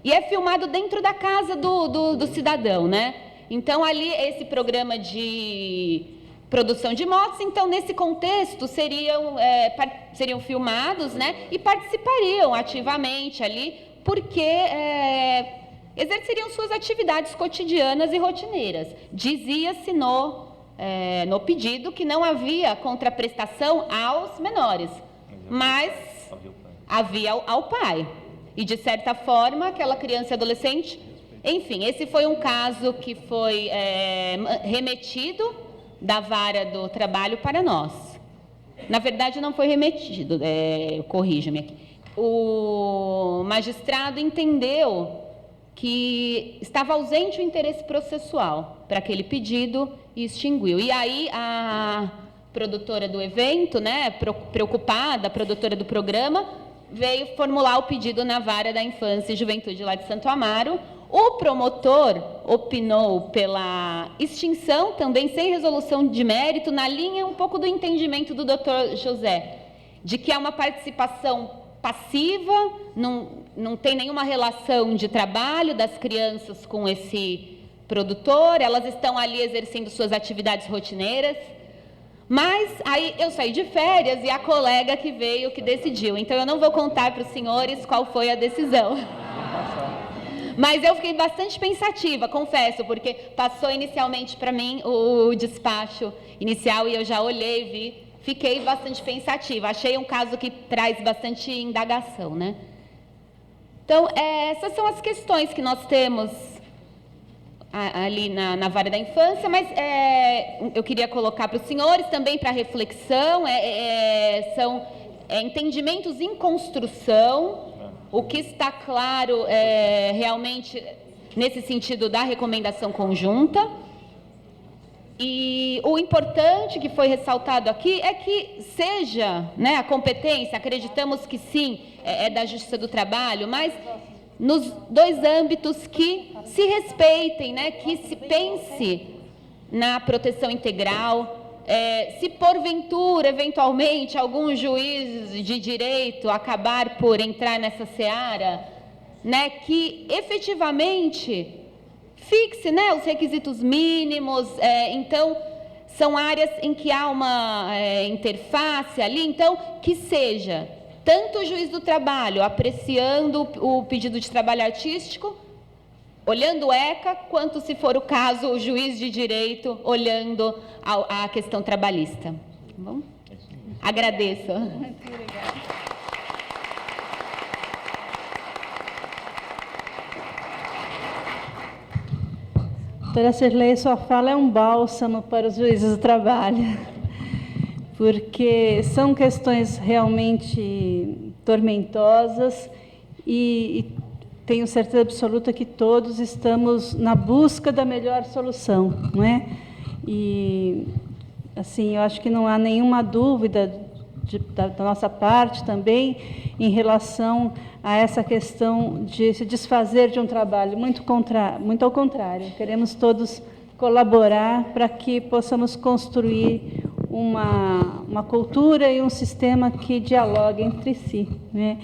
E é filmado dentro da casa do cidadão, né? Então, ali, esse programa de produção de motos, então, nesse contexto, seriam filmados, né? E participariam ativamente ali, porque exerceriam suas atividades cotidianas e rotineiras. Dizia-se no pedido que não havia contraprestação aos menores, mas havia ao pai. E, de certa forma, aquela criança e adolescente... Enfim, esse foi um caso que foi remetido da Vara do Trabalho para nós. Na verdade, não foi remetido, corrija-me aqui. O magistrado entendeu que estava ausente o interesse processual para aquele pedido e extinguiu. E aí a produtora do evento, né, preocupada, a produtora do programa, veio formular o pedido na Vara da Infância e Juventude lá de Santo Amaro. O promotor opinou pela extinção, também sem resolução de mérito, na linha um pouco do entendimento do doutor José, de que é uma participação passiva, não tem nenhuma relação de trabalho das crianças com esse produtor, elas estão ali exercendo suas atividades rotineiras. Mas aí eu saí de férias e a colega que veio que decidiu. Então eu não vou contar para os senhores qual foi a decisão. Mas eu fiquei bastante pensativa, confesso, porque passou inicialmente para mim o despacho inicial e eu já olhei, vi, fiquei bastante pensativa. Achei um caso que traz bastante indagação, né? Então, essas são as questões que nós temos ali na Vara da Infância, mas eu queria colocar para os senhores também para reflexão, são entendimentos em construção, o que está claro realmente nesse sentido da recomendação conjunta, e o importante que foi ressaltado aqui é que seja, né, a competência, acreditamos que sim, é da Justiça do Trabalho, mas nos dois âmbitos que se respeitem, né, que se pense na proteção integral. Se porventura, eventualmente, algum juiz de direito acabar por entrar nessa seara, né, que efetivamente fixe, né, os requisitos mínimos. Então, são áreas em que há uma interface ali, então, que seja tanto o juiz do trabalho apreciando o pedido de trabalho artístico, olhando o ECA, quanto, se for o caso, o juiz de direito olhando a questão trabalhista. Tá bom? Agradeço. Muito obrigada. Doutora Cirlei, sua fala é um bálsamo para os juízes do trabalho, porque são questões realmente tormentosas e tenho certeza absoluta que todos estamos na busca da melhor solução, não é? E, assim, eu acho que não há nenhuma dúvida da nossa parte também em relação a essa questão de se desfazer de um trabalho, muito ao contrário. Queremos todos colaborar para que possamos construir uma cultura e um sistema que dialogue entre si, né?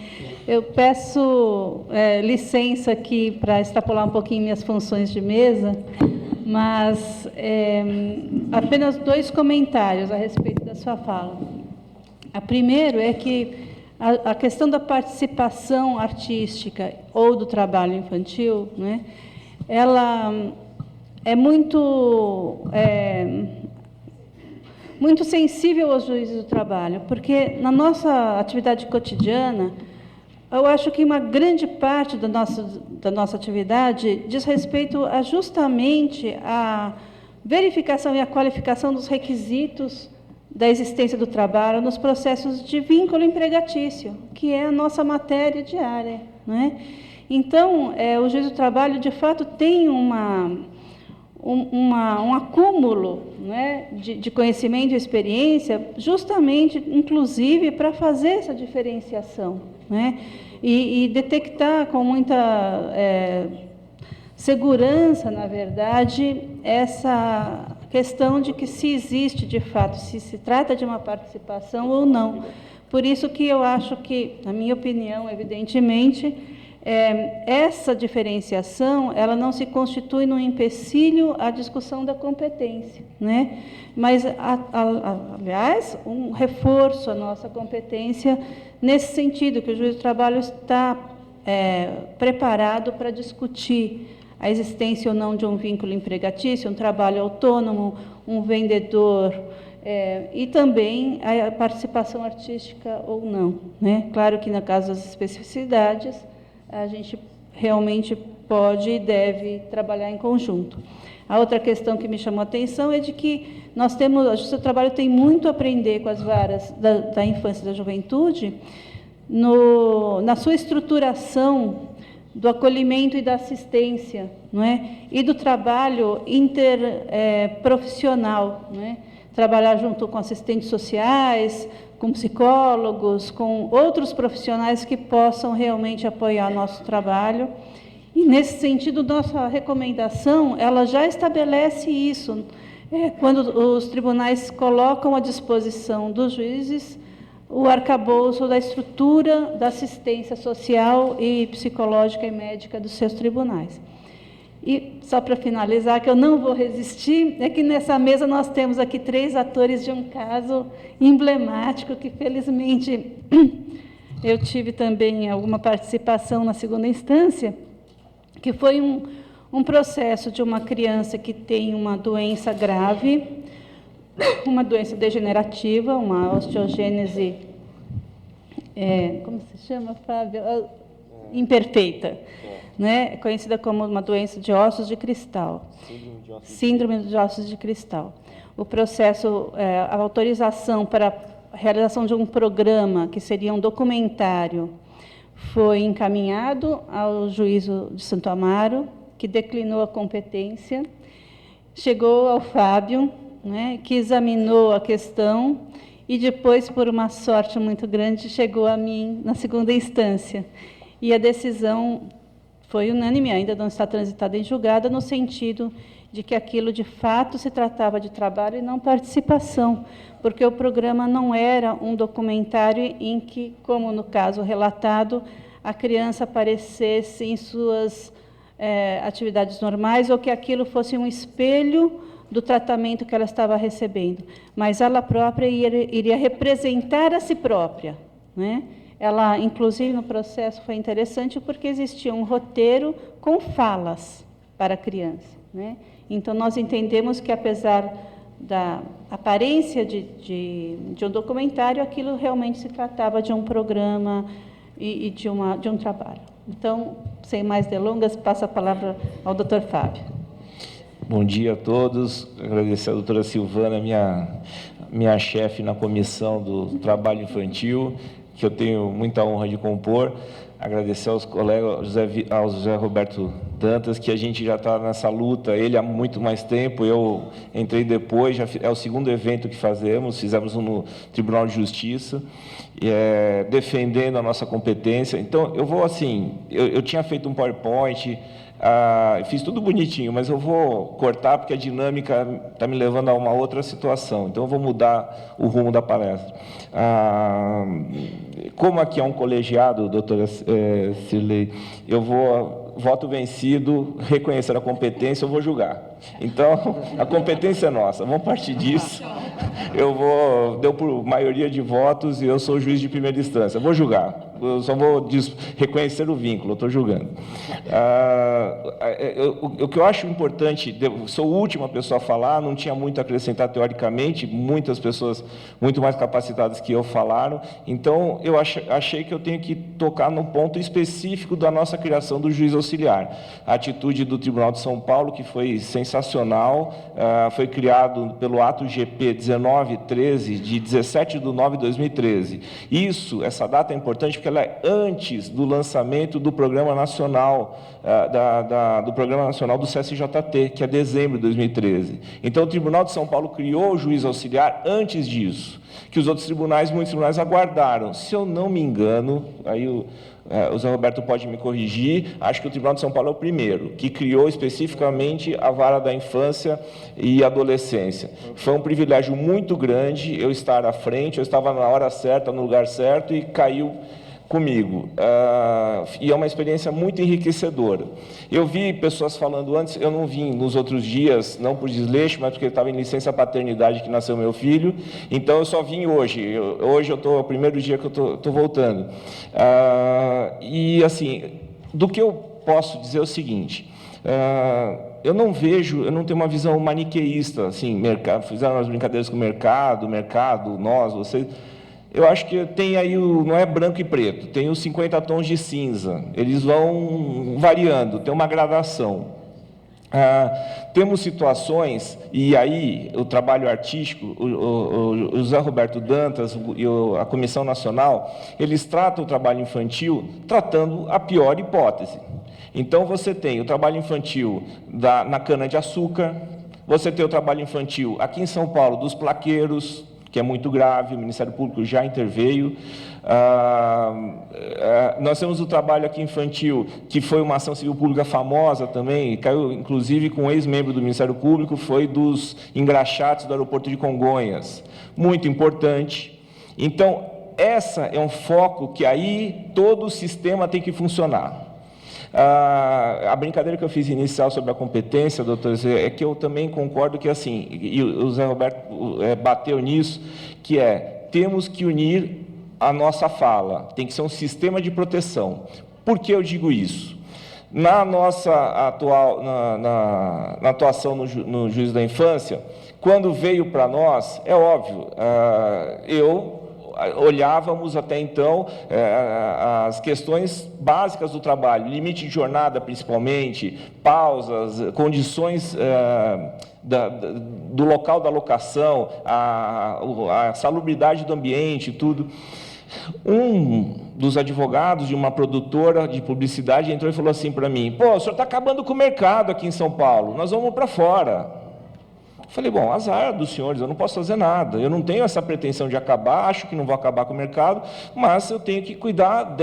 Eu peço licença aqui para extrapolar um pouquinho minhas funções de mesa, mas apenas 2 comentários a respeito da sua fala. A primeiro é que a questão da participação artística ou do trabalho infantil, né, ela é muito sensível aos juízes do trabalho, porque na nossa atividade cotidiana, eu acho que uma grande parte da nossa atividade diz respeito justamente à verificação e à qualificação dos requisitos da existência do trabalho nos processos de vínculo empregatício, que é a nossa matéria diária, né? Então, o juiz do trabalho, de fato, tem um acúmulo, né, de conhecimento e experiência, justamente, inclusive, para fazer essa diferenciação, né, e detectar com muita segurança, na verdade, essa questão de que se existe, de fato, se trata de uma participação ou não. Por isso que eu acho que, na minha opinião, evidentemente, essa diferenciação, ela não se constitui num empecilho à discussão da competência, né? Mas, aliás, um reforço à nossa competência nesse sentido, que o juiz do trabalho está preparado para discutir a existência ou não de um vínculo empregatício, um trabalho autônomo, um vendedor, e também a participação artística ou não, né? Claro que, no caso das especificidades, a gente realmente pode e deve trabalhar em conjunto. A outra questão que me chamou a atenção é de que a Justiça do Trabalho tem muito a aprender com as varas da infância e da juventude na sua estruturação do acolhimento e da assistência, não é? E do trabalho interprofissional, não é? Trabalhar junto com assistentes sociais, com psicólogos, com outros profissionais que possam realmente apoiar nosso trabalho. E, nesse sentido, nossa recomendação, ela já estabelece isso, quando os tribunais colocam à disposição dos juízes o arcabouço da estrutura da assistência social e psicológica e médica dos seus tribunais. E, só para finalizar, que eu não vou resistir, é que nessa mesa nós temos aqui 3 atores de um caso emblemático, que felizmente eu tive também alguma participação na segunda instância, que foi um processo de uma criança que tem uma doença grave, uma doença degenerativa, uma osteogênese, como se chama, Fábio? Imperfeita, né? Conhecida como uma doença de ossos de cristal. Síndrome de ossos de cristal. O processo, a autorização para a realização de um programa, que seria um documentário, foi encaminhado ao juízo de Santo Amaro, que declinou a competência, chegou ao Fábio, né, que examinou a questão e depois, por uma sorte muito grande, chegou a mim na segunda instância. E a decisão foi unânime, ainda não está transitada em julgado, no sentido de que aquilo de fato se tratava de trabalho e não participação, porque o programa não era um documentário em que, como no caso relatado, a criança aparecesse em suas atividades normais ou que aquilo fosse um espelho do tratamento que ela estava recebendo, mas ela própria iria representar a si própria, né? Ela, inclusive, no processo foi interessante porque existia um roteiro com falas para a criança, né? Então, nós entendemos que, apesar da aparência de um documentário, aquilo realmente se tratava de um programa e de um trabalho. Então, sem mais delongas, passo a palavra ao Dr. Fábio. Bom dia a todos. Agradecer a doutora Silvana, minha chefe na comissão do trabalho infantil, que eu tenho muita honra de compor. Agradecer aos colegas, ao José Roberto Dantas, que a gente já está nessa luta, ele há muito mais tempo, eu entrei depois, é o segundo evento que fizemos um no Tribunal de Justiça, defendendo a nossa competência. Então, eu vou assim, eu tinha feito um PowerPoint, fiz tudo bonitinho, mas eu vou cortar porque a dinâmica está me levando a uma outra situação, então eu vou mudar o rumo da palestra. Como aqui é um colegiado, doutora Cirlei, eu voto vencido, reconhecer a competência, eu vou julgar. Então, a competência é nossa, vamos partir disso. Deu por maioria de votos e eu sou juiz de primeira instância, vou julgar. Eu só vou reconhecer o vínculo, eu estou julgando. O que eu acho importante, sou a última pessoa a falar, não tinha muito a acrescentar teoricamente, muitas pessoas muito mais capacitadas que eu falaram, então eu achei que eu tenho que tocar num ponto específico da nossa criação do juiz auxiliar. A atitude do Tribunal de São Paulo, que foi sensacional, foi criado pelo ato GP 1913, de 17/9/2013. Essa data é importante porque ela é antes do lançamento do Programa Nacional, do Programa Nacional do CSJT, que é dezembro de 2013. Então, o Tribunal de São Paulo criou o juiz auxiliar antes disso, que os outros tribunais, muitos tribunais aguardaram. Se eu não me engano, aí o Zé Roberto pode me corrigir, acho que o Tribunal de São Paulo é o primeiro, que criou especificamente a vara da infância e adolescência. Foi um privilégio muito grande eu estar à frente, eu estava na hora certa, no lugar certo, e caiu comigo. E é uma experiência muito enriquecedora. Eu vi pessoas falando antes, eu não vim nos outros dias, não por desleixo, mas porque eu estava em licença paternidade que nasceu meu filho, então eu só vim hoje. Hoje é o primeiro dia que eu estou voltando. E, assim, do que eu posso dizer é o seguinte, eu não tenho uma visão maniqueísta, assim, fizeram as brincadeiras com o mercado, nós, vocês. Eu acho que tem aí, não é branco e preto, tem os 50 tons de cinza, eles vão variando, tem uma gradação. Temos situações, e aí o trabalho artístico, o José Roberto Dantas e a Comissão Nacional, eles tratam o trabalho infantil tratando a pior hipótese. Então, você tem o trabalho infantil na cana-de-açúcar, você tem o trabalho infantil aqui em São Paulo dos plaqueiros, que é muito grave, o Ministério Público já interveio. Nós temos o trabalho aqui infantil, que foi uma ação civil pública famosa também, caiu inclusive com um ex-membro do Ministério Público, foi dos engraxates do aeroporto de Congonhas. Muito importante. Então, essa é um foco que aí todo o sistema tem que funcionar. A brincadeira que eu fiz inicial sobre a competência, doutor Zé, é que eu também concordo que, assim, e o Zé Roberto bateu nisso, que temos que unir a nossa fala, tem que ser um sistema de proteção. Por que eu digo isso? Na nossa na atuação no Juiz da Infância, quando veio para nós, é óbvio, olhávamos até então as questões básicas do trabalho, limite de jornada principalmente, pausas, condições do local da locação, a salubridade do ambiente, tudo. Um dos advogados de uma produtora de publicidade entrou e falou assim para mim: "Pô, o senhor está acabando com o mercado aqui em São Paulo, nós vamos para fora." Falei, bom, azar dos senhores, eu não posso fazer nada, eu não tenho essa pretensão de acabar, acho que não vou acabar com o mercado, mas eu tenho que cuidar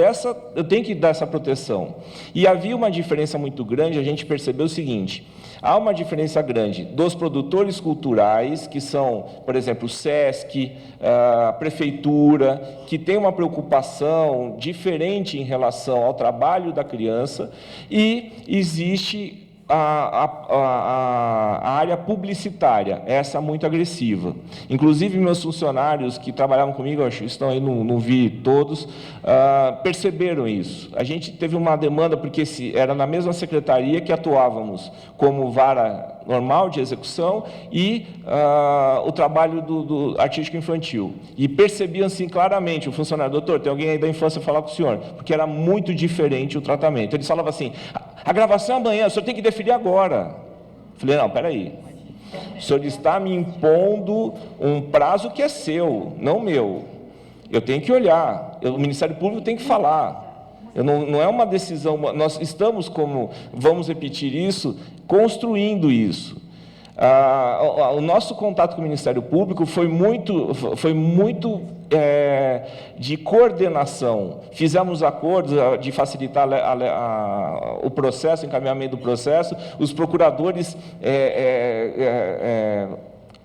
eu tenho que dar essa proteção. E havia uma diferença muito grande, a gente percebeu o seguinte: há uma diferença grande dos produtores culturais, que são, por exemplo, o SESC, a Prefeitura, que tem uma preocupação diferente em relação ao trabalho da criança, e existe a área publicitária, essa muito agressiva. Inclusive, meus funcionários que trabalhavam comigo, acho que estão aí, não vi todos, perceberam isso. A gente teve uma demanda, porque era na mesma secretaria que atuávamos como vara normal de execução e o trabalho do artístico infantil. E percebiam assim claramente, o funcionário: doutor, tem alguém aí da infância falar com o senhor, porque era muito diferente o tratamento. Eles falavam assim: a gravação é amanhã, o senhor tem que definir agora. Falei, não, peraí, o senhor está me impondo um prazo que é seu, não meu. Eu tenho que olhar, o Ministério Público tem que falar. Não é uma decisão, nós estamos, como vamos repetir isso, construindo isso. O nosso contato com o Ministério Público foi muito de coordenação. Fizemos acordos de facilitar o processo, o encaminhamento do processo. Os procuradores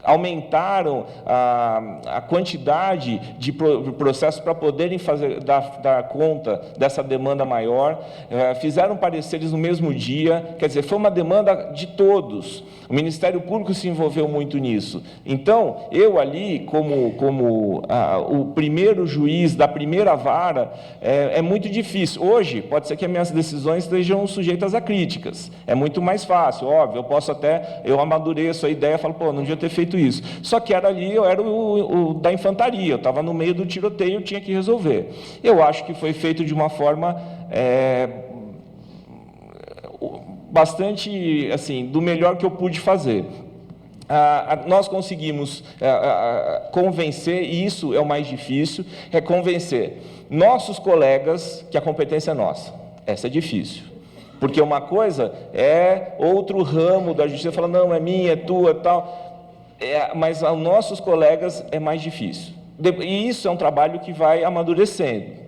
aumentaram a quantidade de processos para poderem dar conta dessa demanda maior, fizeram pareceres no mesmo dia, quer dizer, foi uma demanda de todos. O Ministério Público se envolveu muito nisso. Então, eu ali, como o primeiro juiz da primeira vara, é muito difícil. Hoje, pode ser que as minhas decisões estejam sujeitas a críticas. É muito mais fácil, óbvio, eu amadureço a ideia e falo, pô, não devia ter feito isso. Só que eu era o da infantaria, eu estava no meio do tiroteio, eu tinha que resolver. Eu acho que foi feito de uma forma bastante, assim, do melhor que eu pude fazer. Nós conseguimos convencer, e isso é o mais difícil, é convencer nossos colegas que a competência é nossa. Essa é difícil. Porque uma coisa é outro ramo da justiça, fala, não, é minha, é tua, tal. Mas aos nossos colegas é mais difícil. E isso é um trabalho que vai amadurecendo.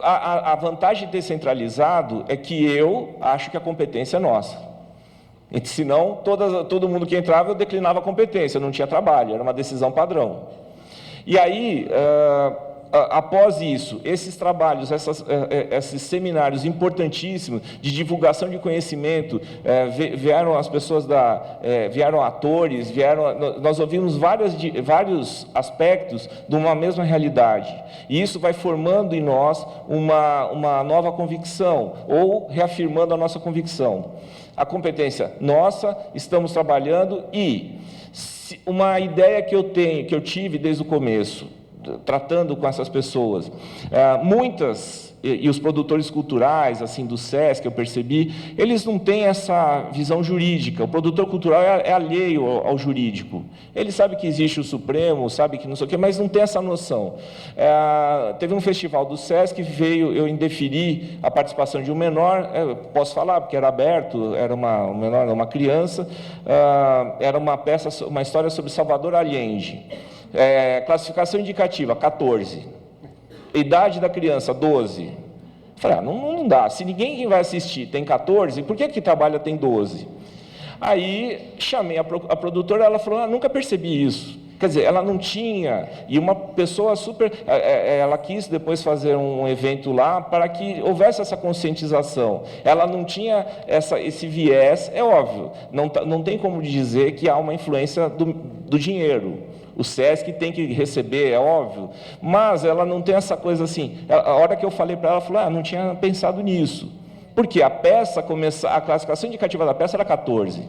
A vantagem de ter centralizado é que eu acho que a competência é nossa. E, senão, todo mundo que entrava, eu declinava a competência, não tinha trabalho, era uma decisão padrão. E aí, após isso, esses trabalhos, esses seminários importantíssimos de divulgação de conhecimento, vieram as pessoas vieram atores, nós ouvimos vários aspectos de uma mesma realidade. E isso vai formando em nós uma nova convicção, ou reafirmando a nossa convicção. A competência nossa, estamos trabalhando, e uma ideia que eu tive desde o começo, tratando com essas pessoas. Muitas, e os produtores culturais, assim, do SESC, eu percebi, eles não têm essa visão jurídica. O produtor cultural é alheio ao jurídico. Ele sabe que existe o Supremo, sabe que não sei o quê, mas não tem essa noção. Teve um festival do SESC, eu indeferi a participação de um menor, posso falar, porque era aberto, era um menor, uma criança, era uma peça, uma história sobre Salvador Allende. Classificação indicativa, 14. Idade da criança, 12. Falei, não dá. Se ninguém vai assistir tem 14, por que trabalha tem 12? Aí chamei a produtora, ela falou, nunca percebi isso. Quer dizer, ela não tinha, e uma pessoa super... Ela quis depois fazer um evento lá para que houvesse essa conscientização. Ela não tinha esse viés, é óbvio, não tem como dizer que há uma influência do dinheiro. O SESC tem que receber, é óbvio, mas ela não tem essa coisa assim. A hora que eu falei para ela, ela falou, não tinha pensado nisso. Porque a classificação indicativa da peça era 14.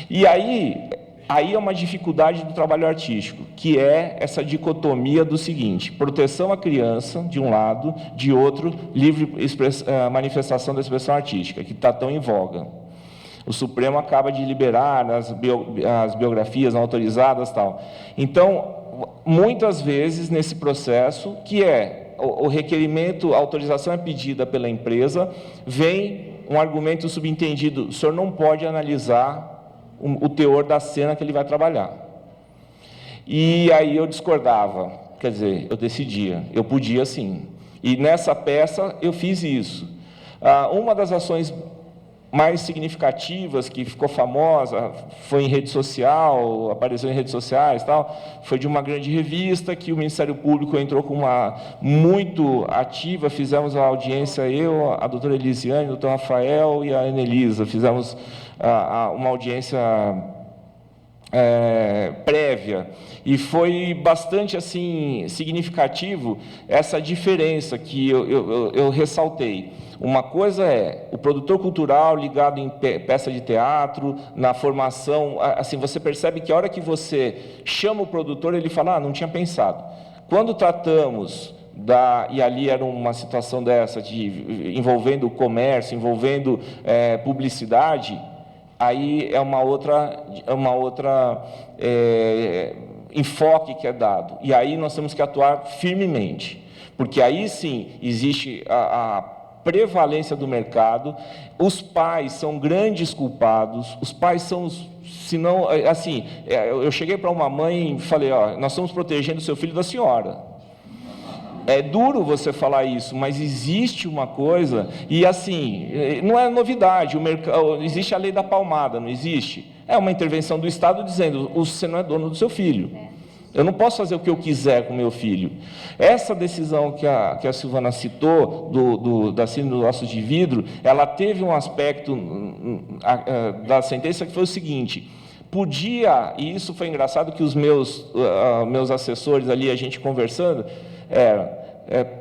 E aí é uma dificuldade do trabalho artístico, que é essa dicotomia do seguinte: proteção à criança, de um lado, de outro, livre manifestação da expressão artística, que está tão em voga. O Supremo acaba de liberar as biografias não autorizadas e tal. Então, muitas vezes, nesse processo, que o requerimento, a autorização é pedida pela empresa, vem um argumento subentendido: o senhor não pode analisar o teor da cena que ele vai trabalhar. E aí eu discordava, quer dizer, eu decidia, eu podia sim. E nessa peça eu fiz isso. Uma das ações mais significativas, que ficou famosa, foi em rede social, apareceu em redes sociais, tal, foi de uma grande revista que o Ministério Público entrou com uma muito ativa, fizemos a audiência, eu, a doutora Elisiane, o doutor Rafael e a Anelisa, fizemos uma audiência prévia, e foi bastante assim significativo essa diferença que eu ressaltei. Uma coisa é o produtor cultural ligado em peça de teatro, na formação, assim, você percebe que a hora que você chama o produtor, ele fala, não tinha pensado. Quando tratamos e ali era uma situação dessa, envolvendo o comércio, envolvendo publicidade, aí é uma outra enfoque que é dado. E aí nós temos que atuar firmemente, porque aí sim existe a prevalência do mercado, os pais são grandes culpados, os pais são, se não, assim, eu cheguei para uma mãe e falei, nós estamos protegendo o seu filho da senhora. É duro você falar isso, mas existe uma coisa, e assim, não é novidade, existe a lei da palmada, não existe? É uma intervenção do Estado dizendo, você não é dono do seu filho. Eu não posso fazer o que eu quiser com meu filho. Essa decisão que a Silvana citou, da síndrome do ossos de vidro, ela teve um aspecto da sentença que foi o seguinte: podia, e isso foi engraçado que os meus assessores ali, a gente conversando,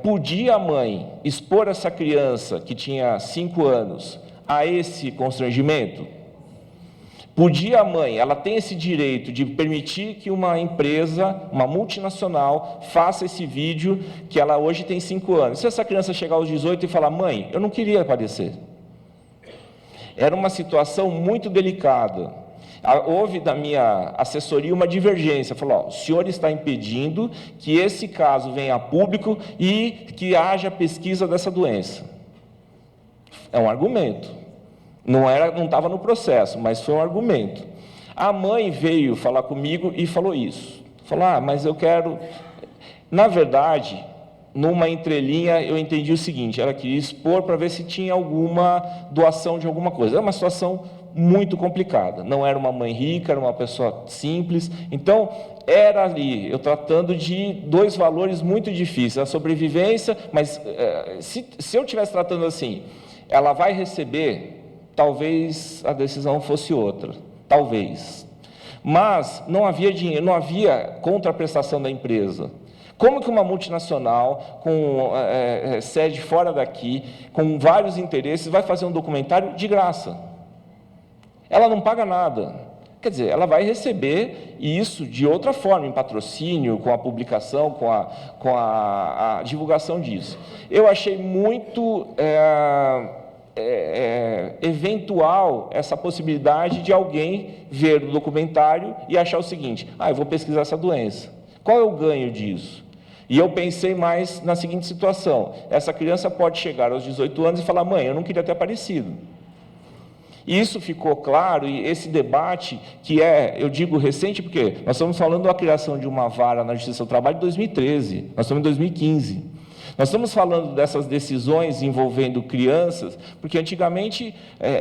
podia a mãe expor essa criança que tinha 5 anos a esse constrangimento? Podia a mãe, ela tem esse direito de permitir que uma empresa, uma multinacional, faça esse vídeo que ela hoje tem 5 anos. Se essa criança chegar aos 18 e falar, mãe, eu não queria aparecer. Era uma situação muito delicada. Houve da minha assessoria uma divergência, falou, o senhor está impedindo que esse caso venha a público e que haja pesquisa dessa doença. É um argumento. Não estava no processo, mas foi um argumento. A mãe veio falar comigo e falou isso. Falou, mas eu quero... Na verdade, numa entrelinha, eu entendi o seguinte, ela queria expor para ver se tinha alguma doação de alguma coisa. Era uma situação muito complicada. Não era uma mãe rica, era uma pessoa simples. Então, era ali, eu tratando de 2 valores muito difíceis. A sobrevivência, mas se eu estivesse tratando assim, ela vai receber... Talvez a decisão fosse outra, talvez. Mas não havia dinheiro, não havia contraprestação da empresa. Como que uma multinacional, com sede fora daqui, com vários interesses, vai fazer um documentário de graça? Ela não paga nada. Quer dizer, ela vai receber isso de outra forma, em patrocínio, com a publicação, com a divulgação disso. Eu achei muito eventual essa possibilidade de alguém ver o documentário e achar o seguinte: eu vou pesquisar essa doença. Qual é o ganho disso? E eu pensei mais na seguinte situação: essa criança pode chegar aos 18 anos e falar: mãe, eu não queria ter aparecido. Isso ficou claro, e esse debate, que eu digo recente, porque nós estamos falando da criação de uma vara na Justiça do Trabalho em 2013, nós estamos em 2015. Nós estamos falando dessas decisões envolvendo crianças, porque antigamente,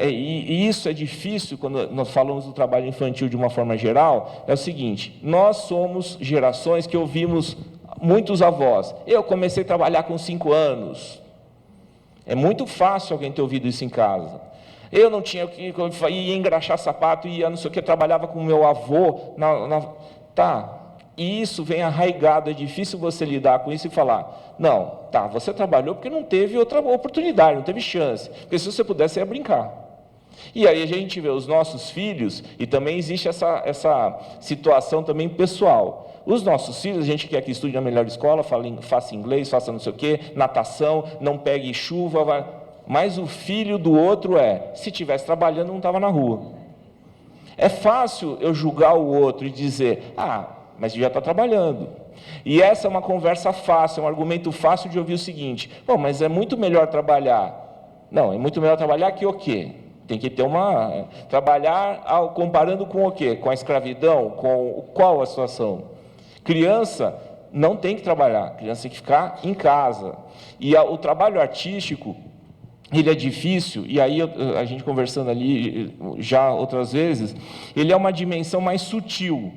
e isso é difícil quando nós falamos do trabalho infantil de uma forma geral, é o seguinte: nós somos gerações que ouvimos muitos avós. Eu comecei a trabalhar com 5 anos. É muito fácil alguém ter ouvido isso em casa. Eu não tinha que ir engraxar sapato, ia não sei o que, trabalhava com o meu avô. E isso vem arraigado, é difícil você lidar com isso e falar: não, você trabalhou porque não teve outra oportunidade, não teve chance, porque se você pudesse, ia brincar. E aí a gente vê os nossos filhos, e também existe essa situação também pessoal. Os nossos filhos, a gente quer que estude na melhor escola, faça inglês, faça não sei o quê, natação, não pegue chuva, mas o filho do outro se estivesse trabalhando, não estava na rua. É fácil eu julgar o outro e dizer: mas já está trabalhando. E essa é uma conversa fácil, é um argumento fácil de ouvir o seguinte: mas é muito melhor trabalhar. Não, é muito melhor trabalhar que o quê? Tem que ter trabalhar comparando com o quê? Com a escravidão? Qual a situação? Criança não tem que trabalhar, criança tem que ficar em casa. E o trabalho artístico, ele é difícil, e aí a gente conversando ali já outras vezes, ele é uma dimensão mais sutil.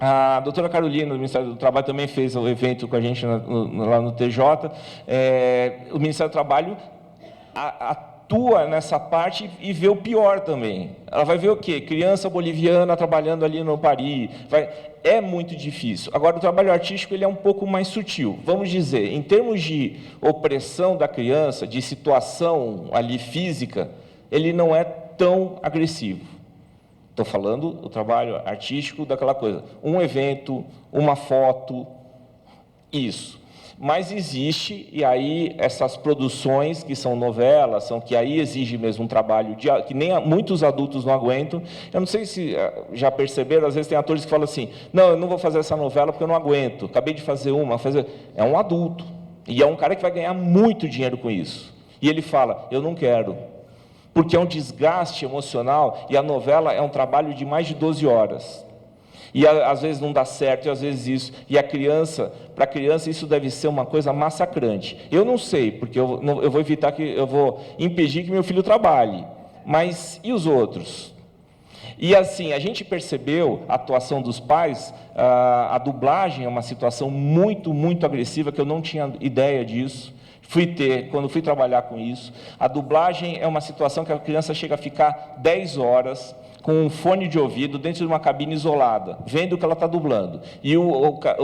A doutora Carolina, do Ministério do Trabalho, também fez um evento com a gente lá no TJ. O Ministério do Trabalho atua nessa parte e vê o pior também. Ela vai ver o quê? Criança boliviana trabalhando ali no Paris. É muito difícil. Agora, o trabalho artístico ele é um pouco mais sutil. Vamos dizer, em termos de opressão da criança, de situação ali física, ele não é tão agressivo. Estou falando do trabalho artístico daquela coisa. Um evento, uma foto, isso. Mas existe, e aí essas produções que são novelas, que aí exige mesmo um trabalho que nem muitos adultos não aguentam. Eu não sei se já perceberam, às vezes tem atores que falam assim: não, eu não vou fazer essa novela porque eu não aguento, acabei de fazer uma. É um adulto, e é um cara que vai ganhar muito dinheiro com isso. E ele fala: eu não quero, porque é um desgaste emocional, e a novela é um trabalho de mais de 12 horas. E às vezes não dá certo, e às vezes isso. E para a criança, isso deve ser uma coisa massacrante. Eu não sei, porque eu vou evitar eu vou impedir que meu filho trabalhe. Mas e os outros? E assim, a gente percebeu a atuação dos pais, a dublagem é uma situação muito, muito agressiva, que eu não tinha ideia disso. Quando fui trabalhar com isso. A dublagem é uma situação que a criança chega a ficar 10 horas com um fone de ouvido dentro de uma cabine isolada, vendo o que ela está dublando. E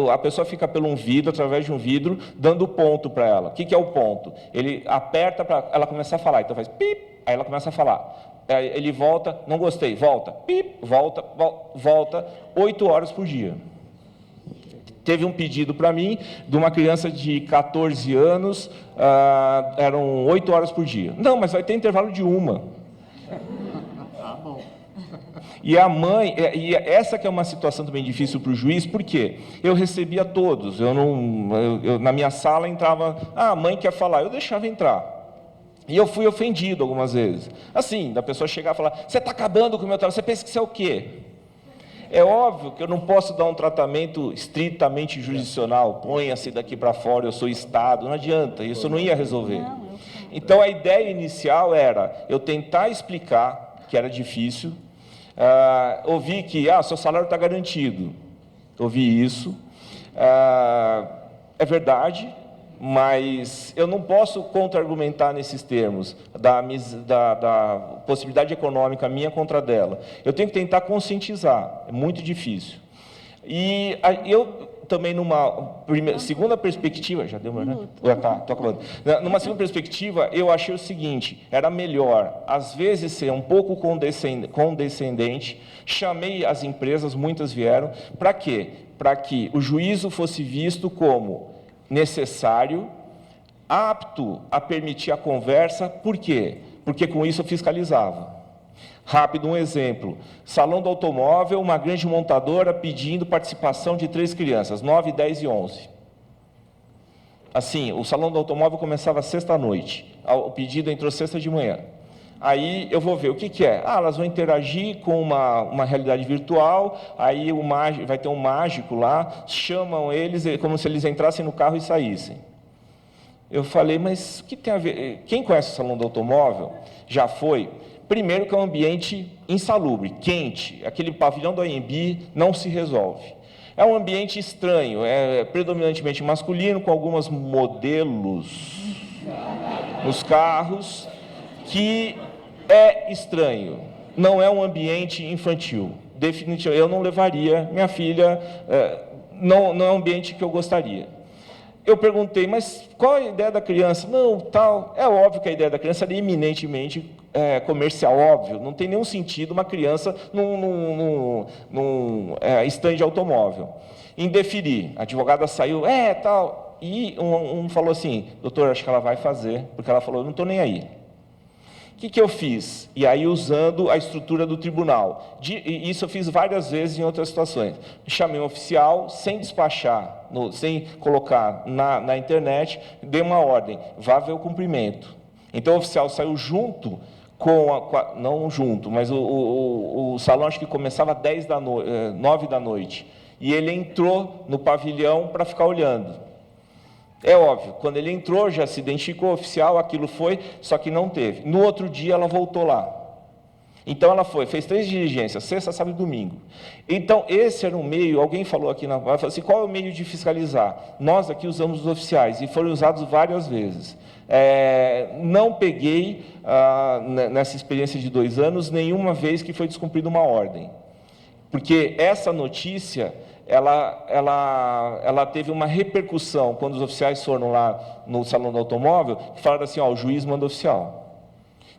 a pessoa fica pelo um vidro, através de um vidro, dando ponto para ela. O que é o ponto? Ele aperta para ela começar a falar, então faz pip, aí ela começa a falar. Aí ele volta, não gostei, volta, pip, volta, 8 horas por dia. Teve um pedido para mim, de uma criança de 14 anos, eram 8 horas por dia. Não, mas vai ter intervalo de 1. E a mãe, essa que é uma situação também difícil para o juiz, porque eu recebia todos, na minha sala entrava, a mãe quer falar, eu deixava entrar. E eu fui ofendido algumas vezes. Assim, da pessoa chegar e falar: você está acabando com o meu trabalho, você pensa que isso é o quê? É óbvio que eu não posso dar um tratamento estritamente jurisdicional, ponha-se daqui para fora, eu sou Estado, não adianta, isso não ia resolver. Então, a ideia inicial era eu tentar explicar que era difícil, ouvi que seu salário está garantido, ouvi isso, é verdade, mas eu não posso contra-argumentar nesses termos da possibilidade econômica minha contra dela. Eu tenho que tentar conscientizar, é muito difícil. E eu também segunda perspectiva, já deu, né? Tá, estou acabando. Numa segunda perspectiva, eu achei o seguinte, era melhor, às vezes, ser um pouco condescendente, chamei as empresas, muitas vieram, para quê? Para que o juízo fosse visto como necessário, apto a permitir a conversa, por quê? Porque com isso eu fiscalizava. Rápido, um exemplo. Salão do automóvel, uma grande montadora pedindo participação de 3 crianças, 9, 10 e 11. Assim, o salão do automóvel começava sexta-noite. O pedido entrou sexta de manhã. Aí eu vou ver o que é. Elas vão interagir com uma realidade virtual, aí vai ter um mágico lá, chamam eles como se eles entrassem no carro e saíssem. Eu falei, mas o que tem a ver? Quem conhece o salão do automóvel já foi. Primeiro que é um ambiente insalubre, quente, aquele pavilhão do AMB não se resolve. É um ambiente estranho, é predominantemente masculino, com alguns modelos nos carros, que é estranho, não é um ambiente infantil. Definitivamente, eu não levaria minha filha, não é um ambiente que eu gostaria. Eu perguntei, mas qual a ideia da criança? Não, tal. É óbvio que a ideia da criança era eminentemente comercial, óbvio. Não tem nenhum sentido uma criança num stand de automóvel. Indeferi. A advogada saiu, tal. E um falou assim, doutor, acho que ela vai fazer, porque ela falou, não estou nem aí. O que eu fiz? E aí, usando a estrutura do tribunal. E isso eu fiz várias vezes em outras situações. Chamei um oficial, sem despachar, sem colocar na internet, dei uma ordem, vá ver o cumprimento. Então, o oficial saiu junto não junto, mas o salão acho que começava às 9 da noite. E ele entrou no pavilhão para ficar olhando. É óbvio, quando ele entrou, já se identificou oficial, aquilo foi, só que não teve. No outro dia, ela voltou lá. Então, ela fez 3 diligências, sexta, sábado e domingo. Então, esse era um meio, alguém falou aqui, falou assim, qual é o meio de fiscalizar? Nós aqui usamos os oficiais, e foram usados várias vezes. Não peguei, nessa experiência de 2 anos, nenhuma vez que foi descumprida uma ordem. Porque essa notícia... Ela teve uma repercussão quando os oficiais foram lá no salão do automóvel e falaram assim, o juiz manda oficial.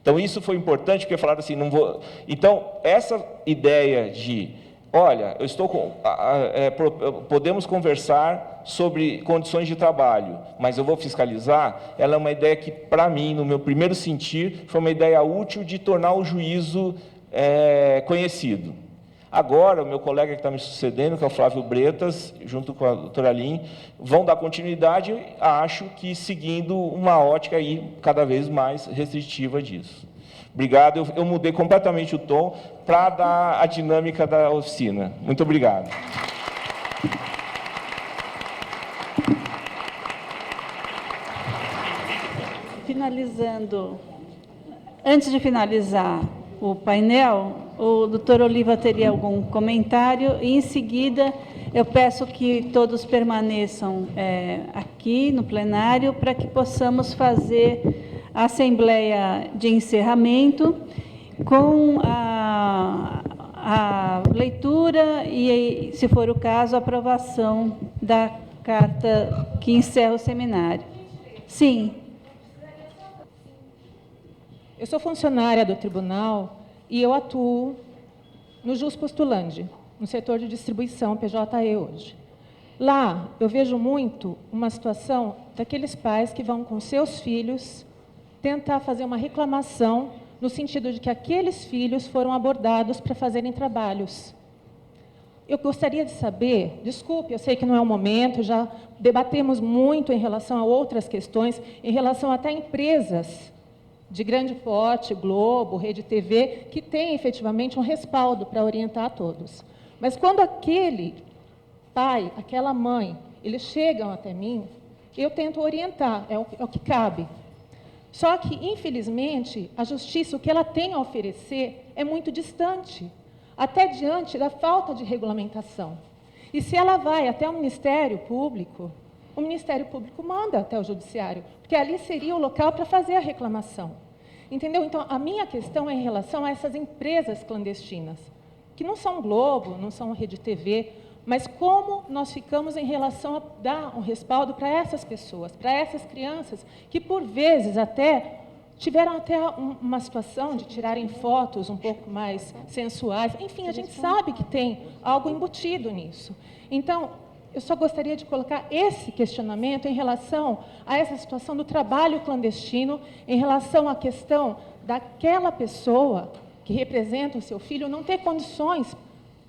Então, isso foi importante, porque falaram assim, não vou... Então, essa ideia de, olha, podemos conversar sobre condições de trabalho, mas eu vou fiscalizar, ela é uma ideia que, para mim, no meu primeiro sentir, foi uma ideia útil de tornar o juízo conhecido. Agora, o meu colega que está me sucedendo, que é o Flávio Bretas, junto com a doutora Lin, vão dar continuidade, acho que seguindo uma ótica aí cada vez mais restritiva disso. Obrigado, eu mudei completamente o tom para dar a dinâmica da oficina. Muito obrigado. Finalizando, antes de finalizar o painel, o doutor Oliva teria algum comentário e, em seguida, eu peço que todos permaneçam aqui no plenário para que possamos fazer a assembleia de encerramento com a leitura e, se for o caso, a aprovação da carta que encerra o seminário. Sim. Eu sou funcionária do tribunal e eu atuo no Jus Postulandi, no setor de distribuição PJE hoje. Lá, eu vejo muito uma situação daqueles pais que vão com seus filhos tentar fazer uma reclamação no sentido de que aqueles filhos foram abordados para fazerem trabalhos. Eu gostaria de saber, desculpe, eu sei que não é o momento, já debatemos muito em relação a outras questões, em relação até a empresas de grande porte, Globo, Rede TV, que tem efetivamente um respaldo para orientar a todos. Mas quando aquele pai, aquela mãe, eles chegam até mim, eu tento orientar, é o que cabe. Só que, infelizmente, a justiça, o que ela tem a oferecer, é muito distante, até diante da falta de regulamentação. E se ela vai até o Ministério Público, o Ministério Público manda até o Judiciário, porque ali seria o local para fazer a reclamação. Entendeu? Então, a minha questão é em relação a essas empresas clandestinas, que não são Globo, não são Rede TV, Mas como nós ficamos em relação a dar um respaldo para essas pessoas, para essas crianças, que por vezes até tiveram até uma situação de tirarem fotos um pouco mais sensuais. Enfim, a gente sabe que tem algo embutido nisso. Então, eu só gostaria de colocar esse questionamento em relação a essa situação do trabalho clandestino, em relação à questão daquela pessoa que representa o seu filho não ter condições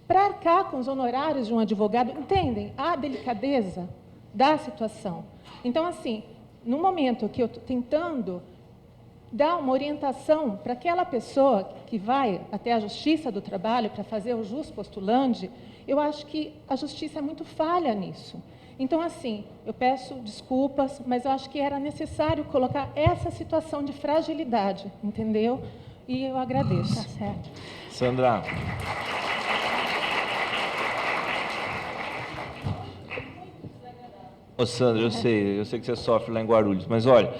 para arcar com os honorários de um advogado. Entendem a delicadeza da situação? Então, assim, no momento que eu estou tentando dar uma orientação para aquela pessoa que vai até a Justiça do Trabalho para fazer o jus postulandi, eu acho que a Justiça é muito falha nisso. Então, assim, eu peço desculpas, mas eu acho que era necessário colocar essa situação de fragilidade, entendeu? E eu agradeço. Tá certo. Sandra. Ô, Sandra, eu sei que você sofre lá em Guarulhos, mas olha,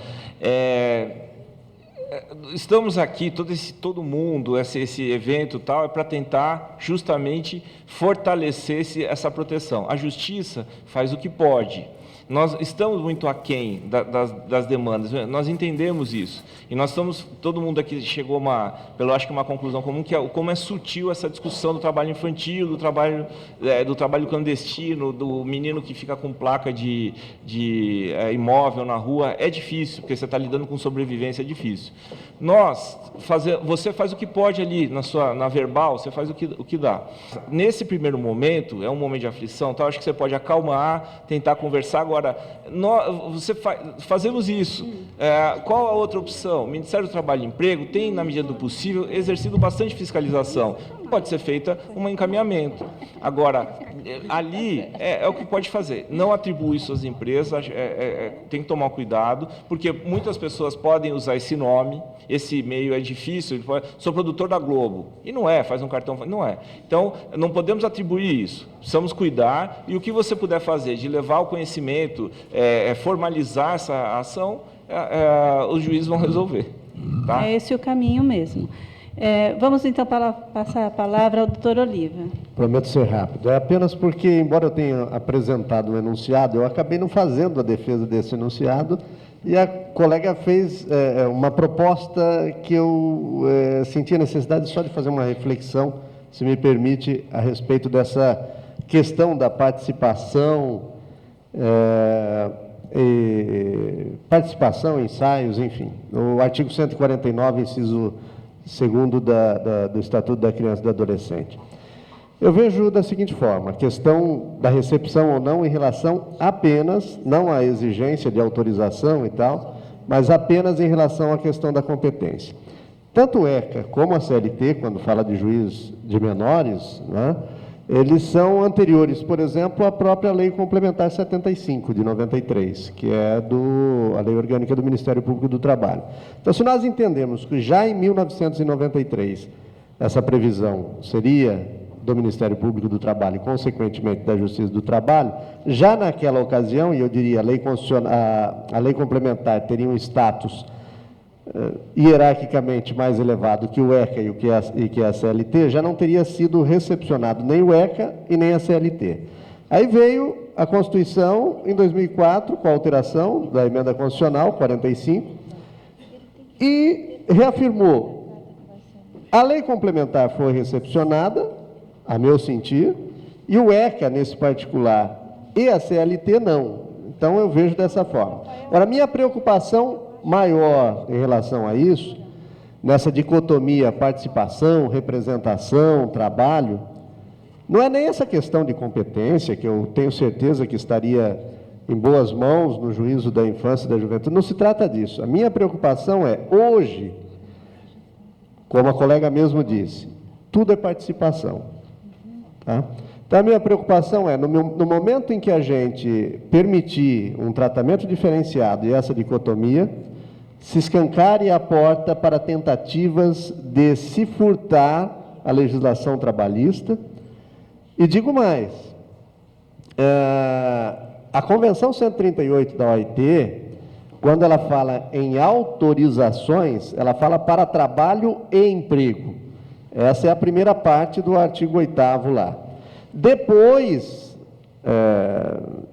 estamos aqui, todo mundo, esse evento tal, é para tentar justamente fortalecer essa proteção. A Justiça faz o que pode. Nós estamos muito aquém das demandas, nós entendemos isso. E nós estamos, todo mundo aqui chegou eu acho que uma conclusão comum, que é como é sutil essa discussão do trabalho infantil, do trabalho clandestino, do menino que fica com placa de imóvel na rua. É difícil, porque você está lidando com sobrevivência, é difícil. Você faz o que pode ali, na verbal, você faz o que dá. Nesse primeiro momento, é um momento de aflição, acho que você pode acalmar, tentar conversar. Agora, fazemos isso. Qual a outra opção? O Ministério do Trabalho e Emprego tem, na medida do possível, exercido bastante fiscalização. Pode ser feita um encaminhamento. Agora, ali é o que pode fazer. Não atribui isso às empresas, tem que tomar cuidado, porque muitas pessoas podem usar esse nome, esse e-mail é difícil, sou produtor da Globo. E não é, faz um cartão, não é. Então, não podemos atribuir isso. Precisamos cuidar, e o que você puder fazer de levar ao conhecimento, formalizar essa ação, os juízes vão resolver. Tá? É esse o caminho mesmo. Vamos, então, passar a palavra ao doutor Oliva. Prometo ser rápido. É apenas porque, embora eu tenha apresentado um enunciado, eu acabei não fazendo a defesa desse enunciado, e a colega fez uma proposta que eu senti a necessidade só de fazer uma reflexão, se me permite, a respeito dessa questão da participação, ensaios, enfim. O artigo 149, inciso 2º do Estatuto da Criança e do Adolescente. Eu vejo da seguinte forma, a questão da recepção ou não em relação apenas, não à exigência de autorização e tal, mas apenas em relação à questão da competência. Tanto o ECA como a CLT, quando fala de juiz de menores, né, eles são anteriores, por exemplo, à própria Lei Complementar 75, de 93, que é a Lei Orgânica do Ministério Público do Trabalho. Então, se nós entendemos que já em 1993 essa previsão seria do Ministério Público do Trabalho e, consequentemente, da Justiça do Trabalho, já naquela ocasião, e eu diria, a lei complementar teria um status hierarquicamente mais elevado que o ECA e que a CLT, já não teria sido recepcionado nem o ECA e nem a CLT. Aí veio a Constituição, em 2004, com a alteração da Emenda Constitucional 45, e reafirmou. A lei complementar foi recepcionada, a meu sentir, e o ECA, nesse particular, e a CLT não. Então, eu vejo dessa forma. Agora, a minha preocupação maior em relação a isso, nessa dicotomia participação, representação, trabalho, não é nem essa questão de competência, que eu tenho certeza que estaria em boas mãos no juízo da infância e da juventude, não se trata disso. A minha preocupação é, hoje, como a colega mesmo disse, tudo é participação. Tá? Então, a minha preocupação é, no momento em que a gente permitir um tratamento diferenciado e essa dicotomia, se escancare a porta para tentativas de se furtar a legislação trabalhista. E digo mais, a Convenção 138 da OIT, quando ela fala em autorizações, ela fala para trabalho e emprego. Essa é a primeira parte do artigo 8º lá. Depois,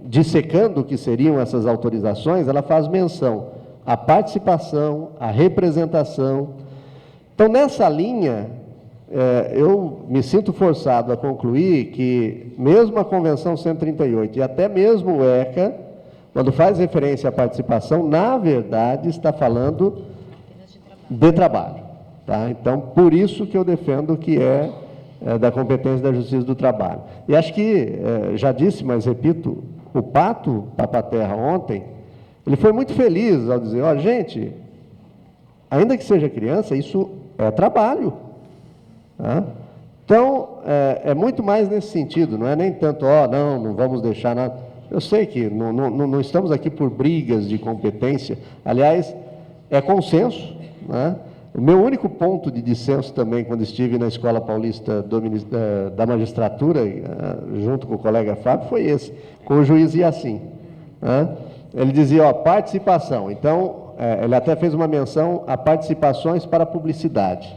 dissecando o que seriam essas autorizações, ela faz menção à participação, à representação. Então, nessa linha, eu me sinto forçado a concluir que, mesmo a Convenção 138 e até mesmo o ECA, quando faz referência à participação, na verdade está falando de trabalho. Tá? Então, por isso que eu defendo que é da competência da Justiça do Trabalho. E acho que, já disse, mas repito, o Pato Papaterra ontem, ele foi muito feliz ao dizer, ó, gente, ainda que seja criança, isso é trabalho. Tá? Então, é muito mais nesse sentido, não é nem tanto, não vamos deixar nada. Eu sei que não estamos aqui por brigas de competência, aliás, é consenso, né? O meu único ponto de dissenso também, quando estive na Escola Paulista da Magistratura, junto com o colega Fábio, foi esse, com o juiz Iacim. Né? Ele dizia, participação. Então, ele até fez uma menção a participações para publicidade.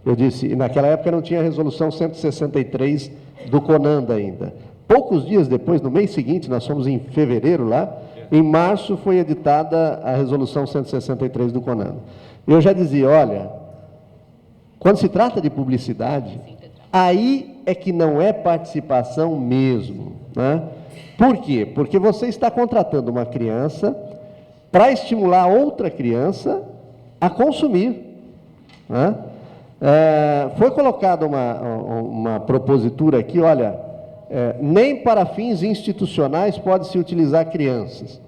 Eu disse, e naquela época não tinha a resolução 163 do CONANDA ainda. Poucos dias depois, no mês seguinte, nós fomos em fevereiro lá, em março foi editada a resolução 163 do CONANDA. Eu já dizia, olha, quando se trata de publicidade, aí é que não é participação mesmo. Né? Por quê? Porque você está contratando uma criança para estimular outra criança a consumir. Né? Foi colocada uma propositura aqui, olha, nem para fins institucionais pode-se utilizar crianças.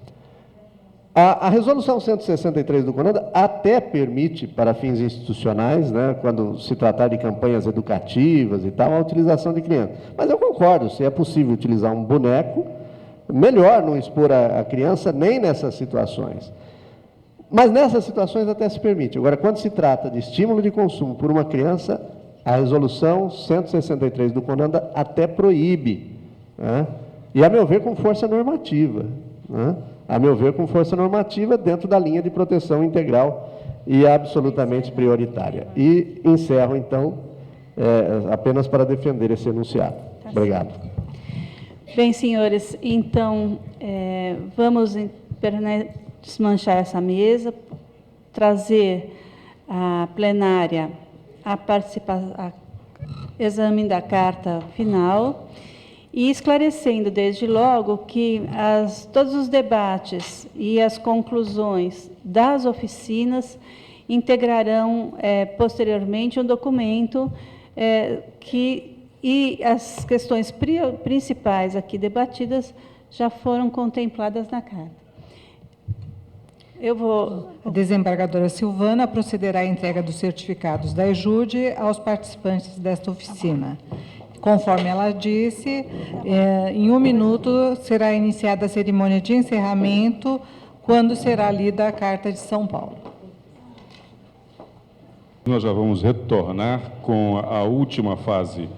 A resolução 163 do CONANDA até permite, para fins institucionais, né, quando se tratar de campanhas educativas e tal, a utilização de crianças. Mas eu concordo, se é possível utilizar um boneco, melhor não expor a criança nem nessas situações. Mas nessas situações até se permite. Agora, quando se trata de estímulo de consumo por uma criança, a resolução 163 do CONANDA até proíbe, né? E, a meu ver, com força normativa, né? A meu ver, com força normativa, dentro da linha de proteção integral e absolutamente prioritária. E encerro, então, apenas para defender esse enunciado. Obrigado. Bem, senhores, então, vamos desmanchar essa mesa, trazer à plenária exame da carta final, e esclarecendo desde logo que todos os debates e as conclusões das oficinas integrarão posteriormente um documento e as questões principais aqui debatidas já foram contempladas na carta. A desembargadora Silvana procederá à entrega dos certificados da EJUDE aos participantes desta oficina. Conforme ela disse, em 1 minuto será iniciada a cerimônia de encerramento, quando será lida a Carta de São Paulo. Nós já vamos retornar com a última fase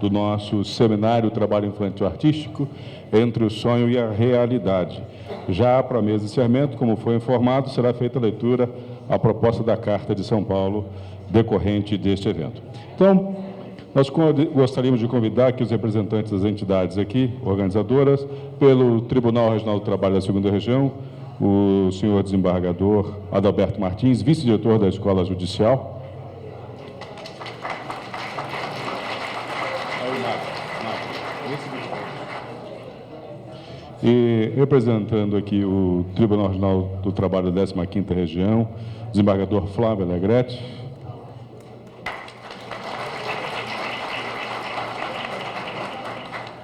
do nosso seminário Trabalho Infantil Artístico, entre o sonho e a realidade. Já para a mesa de encerramento, como foi informado, será feita a leitura à proposta da Carta de São Paulo, decorrente deste evento. Então, nós gostaríamos de convidar aqui os representantes das entidades aqui, organizadoras, pelo Tribunal Regional do Trabalho da 2ª Região, o senhor desembargador Adalberto Martins, vice-diretor da Escola Judicial. E representando aqui o Tribunal Regional do Trabalho da 15ª Região, desembargador Flávio Alegretti.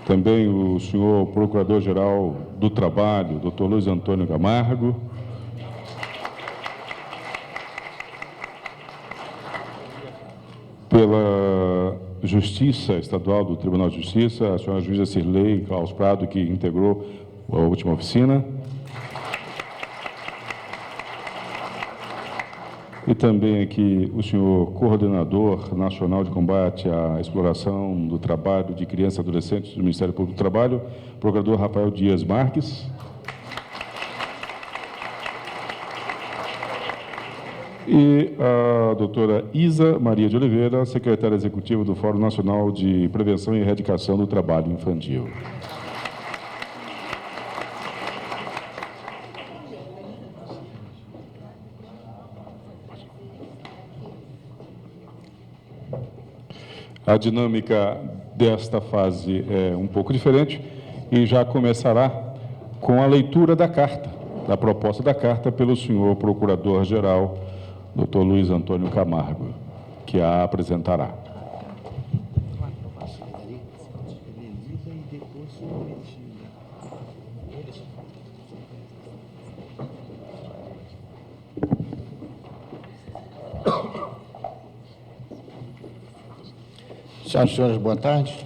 Também o senhor Procurador-Geral do Trabalho, Dr. Luiz Antônio Camargo. Pela Justiça Estadual do Tribunal de Justiça, a senhora juíza Cirlei Claus Prado, que integrou a última oficina. E também aqui o senhor Coordenador Nacional de Combate à Exploração do Trabalho de Crianças e Adolescentes do Ministério Público do Trabalho, Procurador Rafael Dias Marques. E a doutora Isa Maria de Oliveira, secretária executiva do Fórum Nacional de Prevenção e Erradicação do Trabalho Infantil. A dinâmica desta fase é um pouco diferente e já começará com a leitura da carta, da proposta da carta pelo senhor Procurador-Geral, Dr. Luiz Antônio Camargo, que a apresentará. Senhoras e senhores, boa tarde.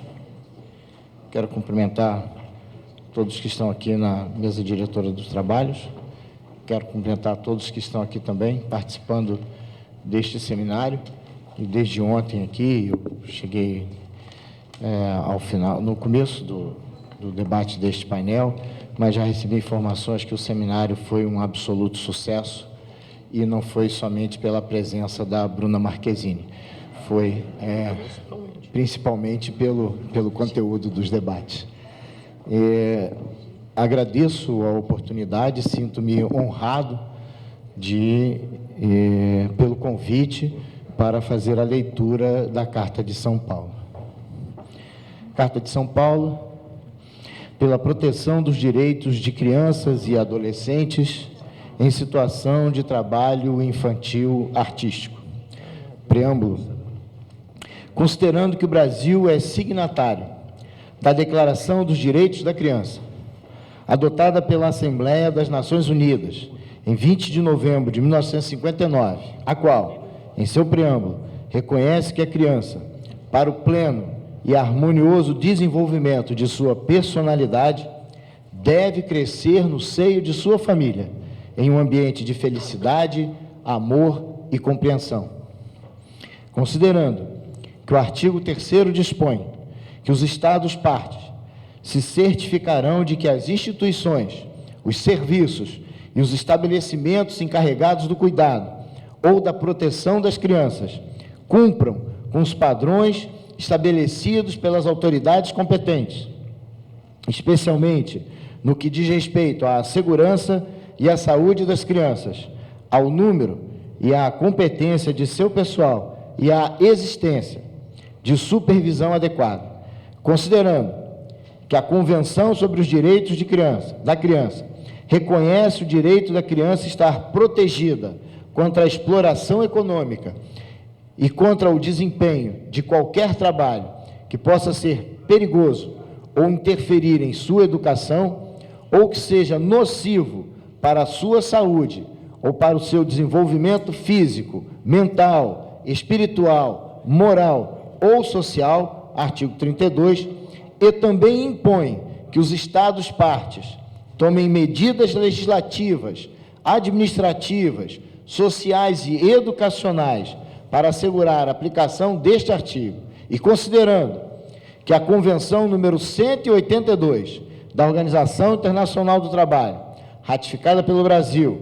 Quero cumprimentar todos que estão aqui na mesa diretora dos trabalhos. Quero cumprimentar todos que estão aqui também, participando deste seminário. E desde ontem aqui, eu cheguei ao final, no começo do debate deste painel, mas já recebi informações que o seminário foi um absoluto sucesso e não foi somente pela presença da Bruna Marquezine, foi principalmente pelo conteúdo dos debates. Agradeço a oportunidade, sinto-me honrado pelo convite para fazer a leitura da Carta de São Paulo. Carta de São Paulo, pela proteção dos direitos de crianças e adolescentes em situação de trabalho infantil artístico. Preâmbulo. Considerando que o Brasil é signatário da Declaração dos Direitos da Criança, adotada pela Assembleia das Nações Unidas em 20 de novembro de 1959, a qual, em seu preâmbulo, reconhece que a criança, para o pleno e harmonioso desenvolvimento de sua personalidade, deve crescer no seio de sua família, em um ambiente de felicidade, amor e compreensão. Considerando que o artigo 3º dispõe que os Estados-partes se certificarão de que as instituições, os serviços e os estabelecimentos encarregados do cuidado ou da proteção das crianças cumpram com os padrões estabelecidos pelas autoridades competentes, especialmente no que diz respeito à segurança e à saúde das crianças, ao número e à competência de seu pessoal e à existência de supervisão adequada, considerando que a Convenção sobre os Direitos da Criança reconhece o direito da criança estar protegida contra a exploração econômica e contra o desempenho de qualquer trabalho que possa ser perigoso ou interferir em sua educação ou que seja nocivo para a sua saúde ou para o seu desenvolvimento físico, mental, espiritual, moral ou social, artigo 32, e também impõe que os Estados-partes tomem medidas legislativas, administrativas, sociais e educacionais para assegurar a aplicação deste artigo, e considerando que a Convenção número 182 da Organização Internacional do Trabalho, ratificada pelo Brasil,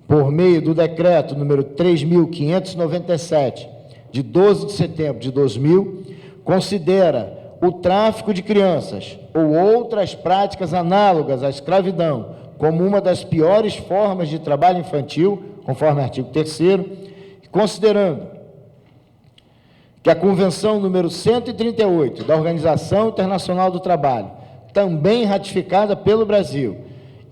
por meio do decreto número 3.597, de 12 de setembro de 2000, considera o tráfico de crianças ou outras práticas análogas à escravidão como uma das piores formas de trabalho infantil, conforme o artigo 3º, considerando que a Convenção número 138 da Organização Internacional do Trabalho, também ratificada pelo Brasil,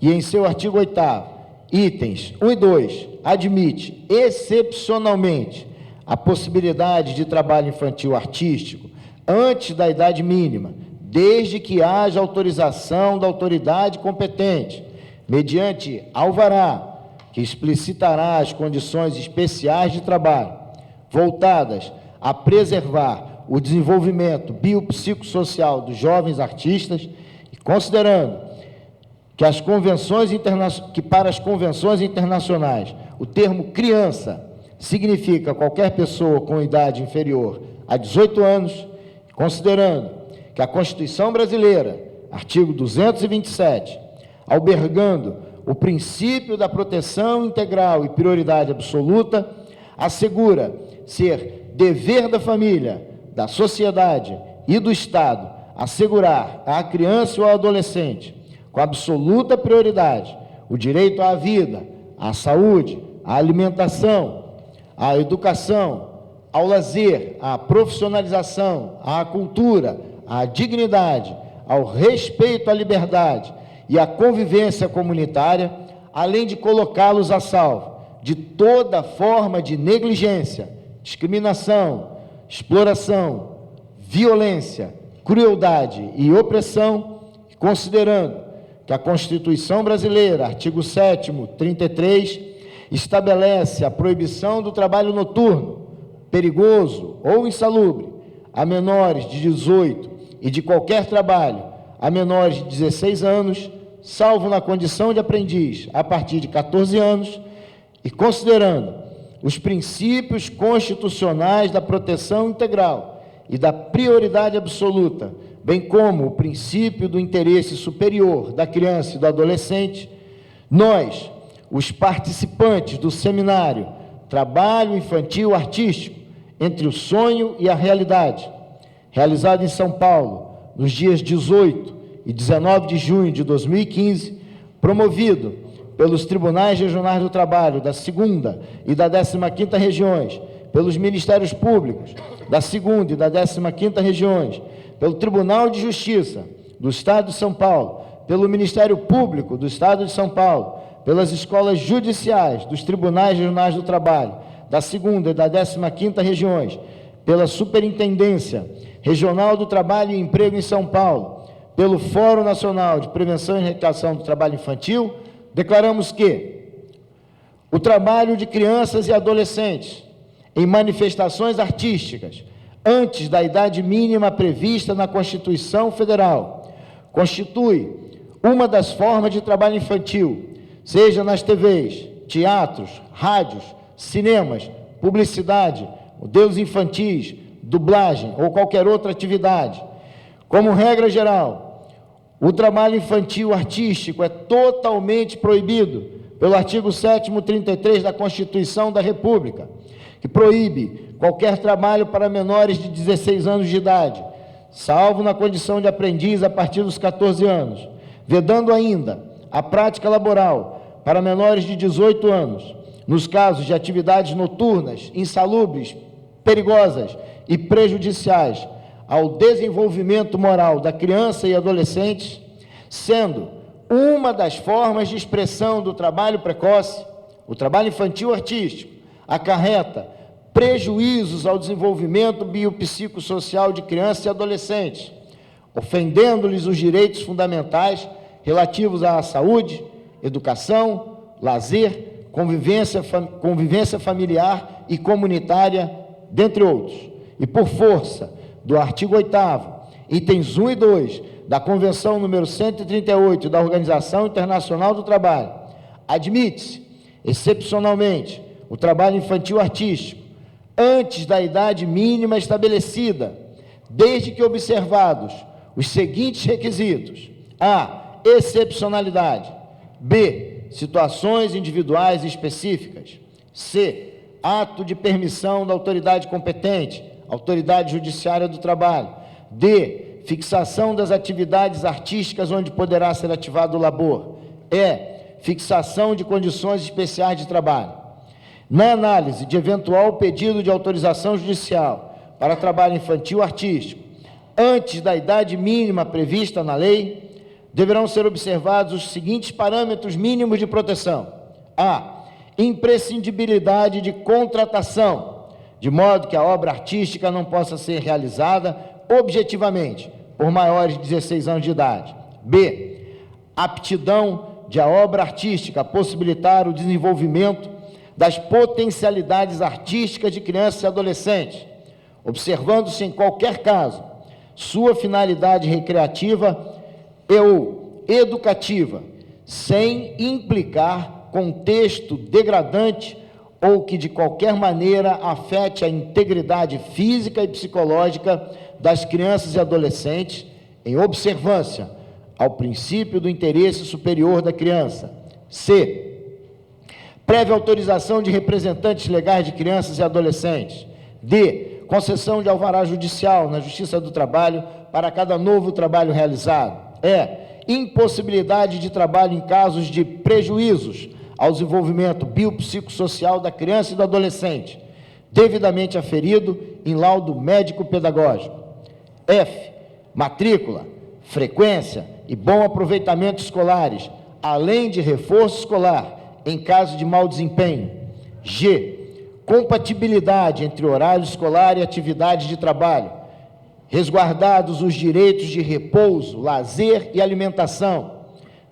e em seu artigo 8º, itens 1 e 2, admite excepcionalmente a possibilidade de trabalho infantil artístico antes da idade mínima, desde que haja autorização da autoridade competente, mediante alvará, que explicitará as condições especiais de trabalho, voltadas a preservar o desenvolvimento biopsicossocial dos jovens artistas, e considerando que para as convenções internacionais o termo criança significa qualquer pessoa com idade inferior a 18 anos, considerando que a Constituição Brasileira, artigo 227, albergando o princípio da proteção integral e prioridade absoluta, assegura ser dever da família, da sociedade e do Estado assegurar à criança ou ao adolescente, com absoluta prioridade, o direito à vida, à saúde, à alimentação, à educação, ao lazer, à profissionalização, à cultura, à dignidade, ao respeito à liberdade e à convivência comunitária, além de colocá-los a salvo de toda forma de negligência, discriminação, exploração, violência, crueldade e opressão, considerando que a Constituição Brasileira, artigo 7º, 33, estabelece a proibição do trabalho noturno, perigoso ou insalubre, a menores de 18 e de qualquer trabalho a menores de 16 anos, salvo na condição de aprendiz a partir de 14 anos, e considerando os princípios constitucionais da proteção integral e da prioridade absoluta, bem como o princípio do interesse superior da criança e do adolescente, nós, os participantes do seminário Trabalho Infantil Artístico entre o Sonho e a Realidade, realizado em São Paulo, nos dias 18 e 19 de junho de 2015, promovido pelos Tribunais Regionais do Trabalho da 2ª e da 15ª Regiões, pelos Ministérios Públicos da 2ª e da 15ª Regiões, pelo Tribunal de Justiça do Estado de São Paulo, pelo Ministério Público do Estado de São Paulo, pelas escolas judiciais dos Tribunais Regionais do Trabalho da 2ª e da 15ª Regiões, pela Superintendência Regional do Trabalho e Emprego em São Paulo, pelo Fórum Nacional de Prevenção e Erradicação do Trabalho Infantil, declaramos que o trabalho de crianças e adolescentes em manifestações artísticas antes da idade mínima prevista na Constituição Federal constitui uma das formas de trabalho infantil, seja nas TVs, teatros, rádios, cinemas, publicidade, modelos infantis, dublagem ou qualquer outra atividade. Como regra geral, o trabalho infantil artístico é totalmente proibido pelo artigo 7º, 33 da Constituição da República, que proíbe qualquer trabalho para menores de 16 anos de idade, salvo na condição de aprendiz a partir dos 14 anos, vedando ainda a prática laboral para menores de 18 anos, nos casos de atividades noturnas, insalubres, perigosas e prejudiciais ao desenvolvimento moral da criança e adolescente, sendo uma das formas de expressão do trabalho precoce, o trabalho infantil artístico, acarreta prejuízos ao desenvolvimento biopsicossocial de crianças e adolescentes, ofendendo-lhes os direitos fundamentais relativos à saúde, educação, lazer, convivência familiar e comunitária, dentre outros. E por força do artigo 8º, itens 1 e 2 da Convenção número 138 da Organização Internacional do Trabalho, admite-se, excepcionalmente, o trabalho infantil artístico antes da idade mínima estabelecida, desde que observados os seguintes requisitos: a. Excepcionalidade. B. Situações individuais e específicas. C. Ato de permissão da autoridade competente, autoridade judiciária do trabalho. D. Fixação das atividades artísticas onde poderá ser ativado o labor. E. Fixação de condições especiais de trabalho. Na análise de eventual pedido de autorização judicial para trabalho infantil artístico, antes da idade mínima prevista na lei, deverão ser observados os seguintes parâmetros mínimos de proteção: a. Imprescindibilidade de contratação, de modo que a obra artística não possa ser realizada objetivamente por maiores de 16 anos de idade. B. Aptidão de a obra artística possibilitar o desenvolvimento das potencialidades artísticas de crianças e adolescentes, observando-se em qualquer caso sua finalidade recreativa ou educativa, sem implicar contexto degradante ou que de qualquer maneira afete a integridade física e psicológica das crianças e adolescentes, em observância ao princípio do interesse superior da criança. C. prévia autorização de representantes legais de crianças e adolescentes. D, concessão de alvará judicial na Justiça do Trabalho para cada novo trabalho realizado. E, impossibilidade de trabalho em casos de prejuízos ao desenvolvimento biopsicossocial da criança e do adolescente, devidamente aferido em laudo médico-pedagógico. F, matrícula, frequência e bom aproveitamento escolares, além de reforço escolar em caso de mau desempenho. G, compatibilidade entre horário escolar e atividade de trabalho, resguardados os direitos de repouso, lazer e alimentação,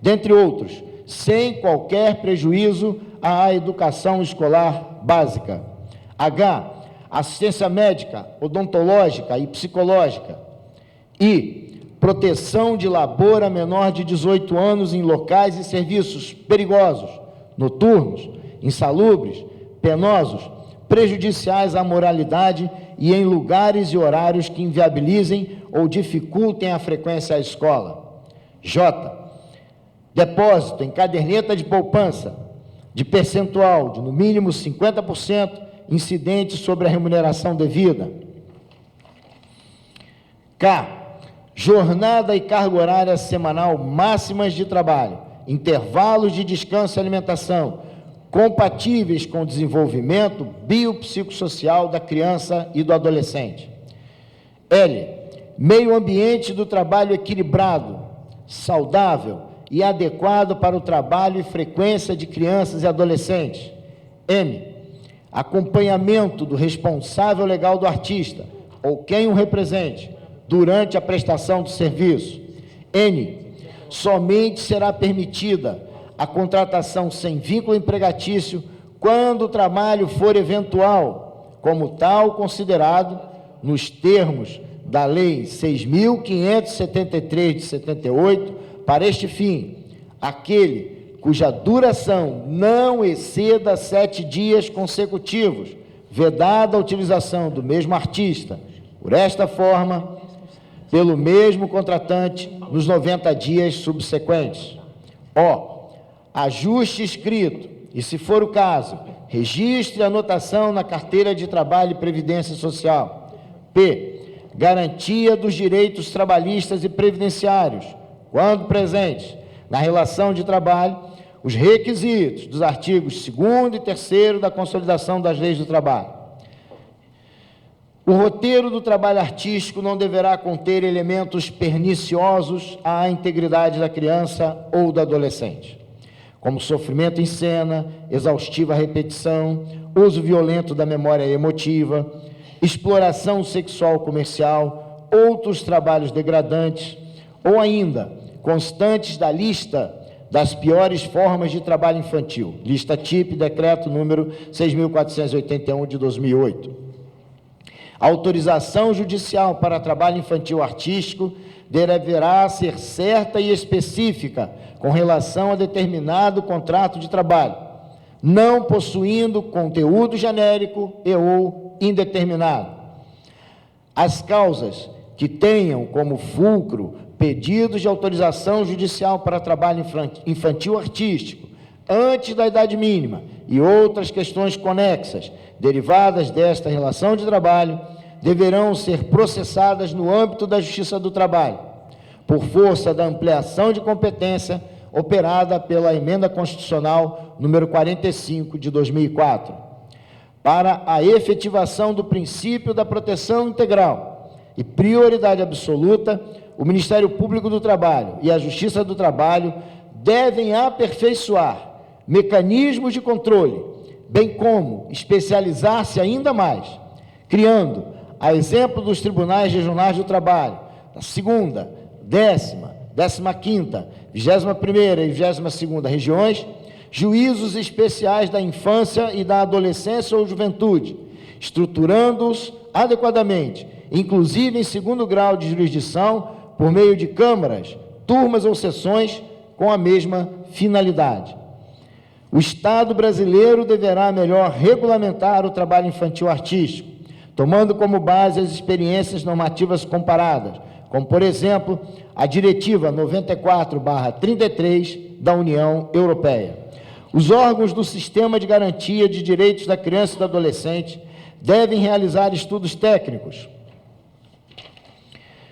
dentre outros, sem qualquer prejuízo à educação escolar básica. H, assistência médica, odontológica e psicológica. I, proteção de labor a menor de 18 anos em locais e serviços perigosos, noturnos, insalubres, penosos, prejudiciais à moralidade e em lugares e horários que inviabilizem ou dificultem a frequência à escola. J, depósito em caderneta de poupança de percentual de no mínimo 50% incidente sobre a remuneração devida. K, jornada e carga horária semanal máximas de trabalho, intervalos de descanso e alimentação, compatíveis com o desenvolvimento biopsicossocial da criança e do adolescente. L, meio ambiente do trabalho equilibrado, saudável e adequado para o trabalho e frequência de crianças e adolescentes. M, acompanhamento do responsável legal do artista, ou quem o represente, durante a prestação do serviço. N, somente será permitida a contratação sem vínculo empregatício quando o trabalho for eventual, como tal considerado nos termos da Lei 6.573 de 78, para este fim, aquele cuja duração não exceda 7 dias consecutivos, vedada a utilização do mesmo artista, por esta forma, pelo mesmo contratante, nos 90 dias subsequentes. O, ajuste escrito, e se for o caso, registre a anotação na carteira de trabalho e previdência social. P, garantia dos direitos trabalhistas e previdenciários, quando presentes, na relação de trabalho, os requisitos dos artigos 2º e 3º da Consolidação das Leis do Trabalho. O roteiro do trabalho artístico não deverá conter elementos perniciosos à integridade da criança ou do adolescente, como sofrimento em cena, exaustiva repetição, uso violento da memória emotiva, exploração sexual comercial, outros trabalhos degradantes, ou ainda constantes da lista das piores formas de trabalho infantil, lista TIP, decreto número 6.481 de 2008. A autorização judicial para trabalho infantil artístico deverá ser certa e específica com relação a determinado contrato de trabalho, não possuindo conteúdo genérico e ou indeterminado. As causas que tenham como fulcro pedidos de autorização judicial para trabalho infantil artístico antes da idade mínima e outras questões conexas derivadas desta relação de trabalho deverão ser processadas no âmbito da Justiça do Trabalho, por força da ampliação de competência operada pela Emenda Constitucional número 45 de 2004, para a efetivação do princípio da proteção integral e prioridade absoluta. O Ministério Público do Trabalho e a Justiça do Trabalho devem aperfeiçoar mecanismos de controle, bem como especializar-se ainda mais, criando, a exemplo dos tribunais regionais do trabalho, da 2ª, 10ª, 15ª, 21ª e 22ª regiões, juízos especiais da infância e da adolescência ou juventude, estruturando-os adequadamente, inclusive em 2º grau de jurisdição, por meio de câmaras, turmas ou sessões com a mesma finalidade. O Estado brasileiro deverá melhor regulamentar o trabalho infantil artístico, tomando como base as experiências normativas comparadas, como, por exemplo, a Diretiva 94/33 da União Europeia. Os órgãos do Sistema de Garantia de Direitos da Criança e do Adolescente devem realizar estudos técnicos,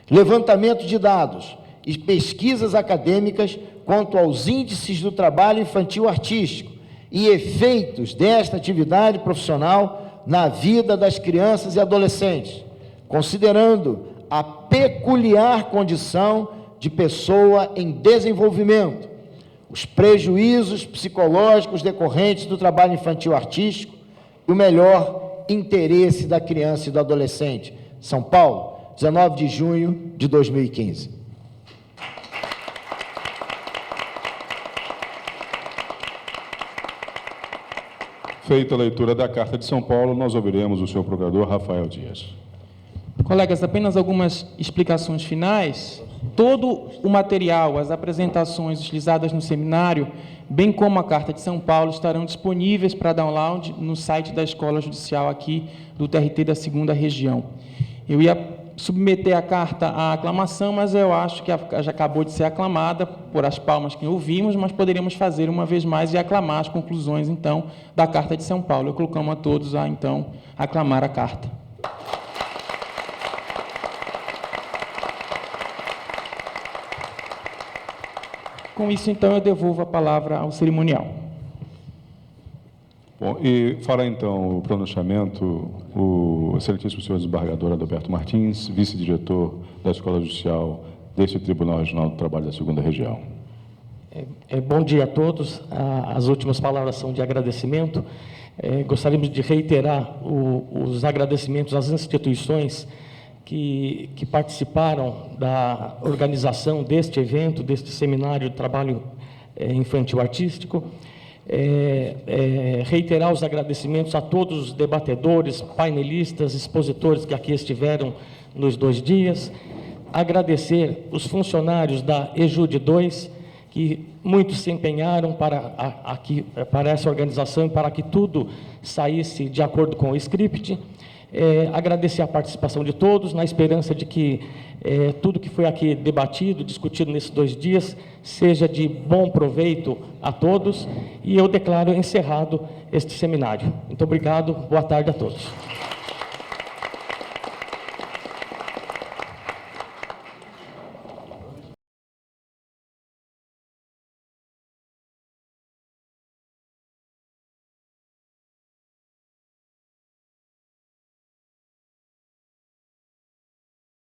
levantamento de dados e pesquisas acadêmicas quanto aos índices do trabalho infantil artístico e efeitos desta atividade profissional na vida das crianças e adolescentes, considerando a peculiar condição de pessoa em desenvolvimento, os prejuízos psicológicos decorrentes do trabalho infantil artístico e o melhor interesse da criança e do adolescente. São Paulo, 19 de junho de 2015. Feita a leitura da Carta de São Paulo, nós ouviremos o senhor procurador Rafael Dias. Colegas, apenas algumas explicações finais. Todo o material, as apresentações utilizadas no seminário, bem como a Carta de São Paulo, estarão disponíveis para download no site da Escola Judicial aqui do TRT da 2ª Região. Eu ia submeter a carta à aclamação, mas eu acho que já acabou de ser aclamada por as palmas que ouvimos, mas poderíamos fazer uma vez mais e aclamar as conclusões, então, da Carta de São Paulo. Eu colocamos a todos a, então, aclamar a carta. Com isso, então, eu devolvo a palavra ao cerimonial. Bom, e fará, então, o pronunciamento o excelentíssimo senhor desembargador Adalberto Martins, vice-diretor da Escola Judicial deste Tribunal Regional do Trabalho da 2ª Região. Bom dia a todos. As últimas palavras são de agradecimento. Gostaríamos de reiterar os agradecimentos às instituições que participaram da organização deste evento, deste seminário de trabalho infantil artístico. Reiterar os agradecimentos a todos os debatedores, painelistas, expositores que aqui estiveram nos 2 dias. Agradecer os funcionários da EJUD 2, que muitos se empenharam para essa organização e para que tudo saísse de acordo com o script. Agradecer a participação de todos, na esperança de que tudo que foi aqui debatido, discutido nesses 2 dias, seja de bom proveito a todos, e eu declaro encerrado este seminário. Muito obrigado, boa tarde a todos.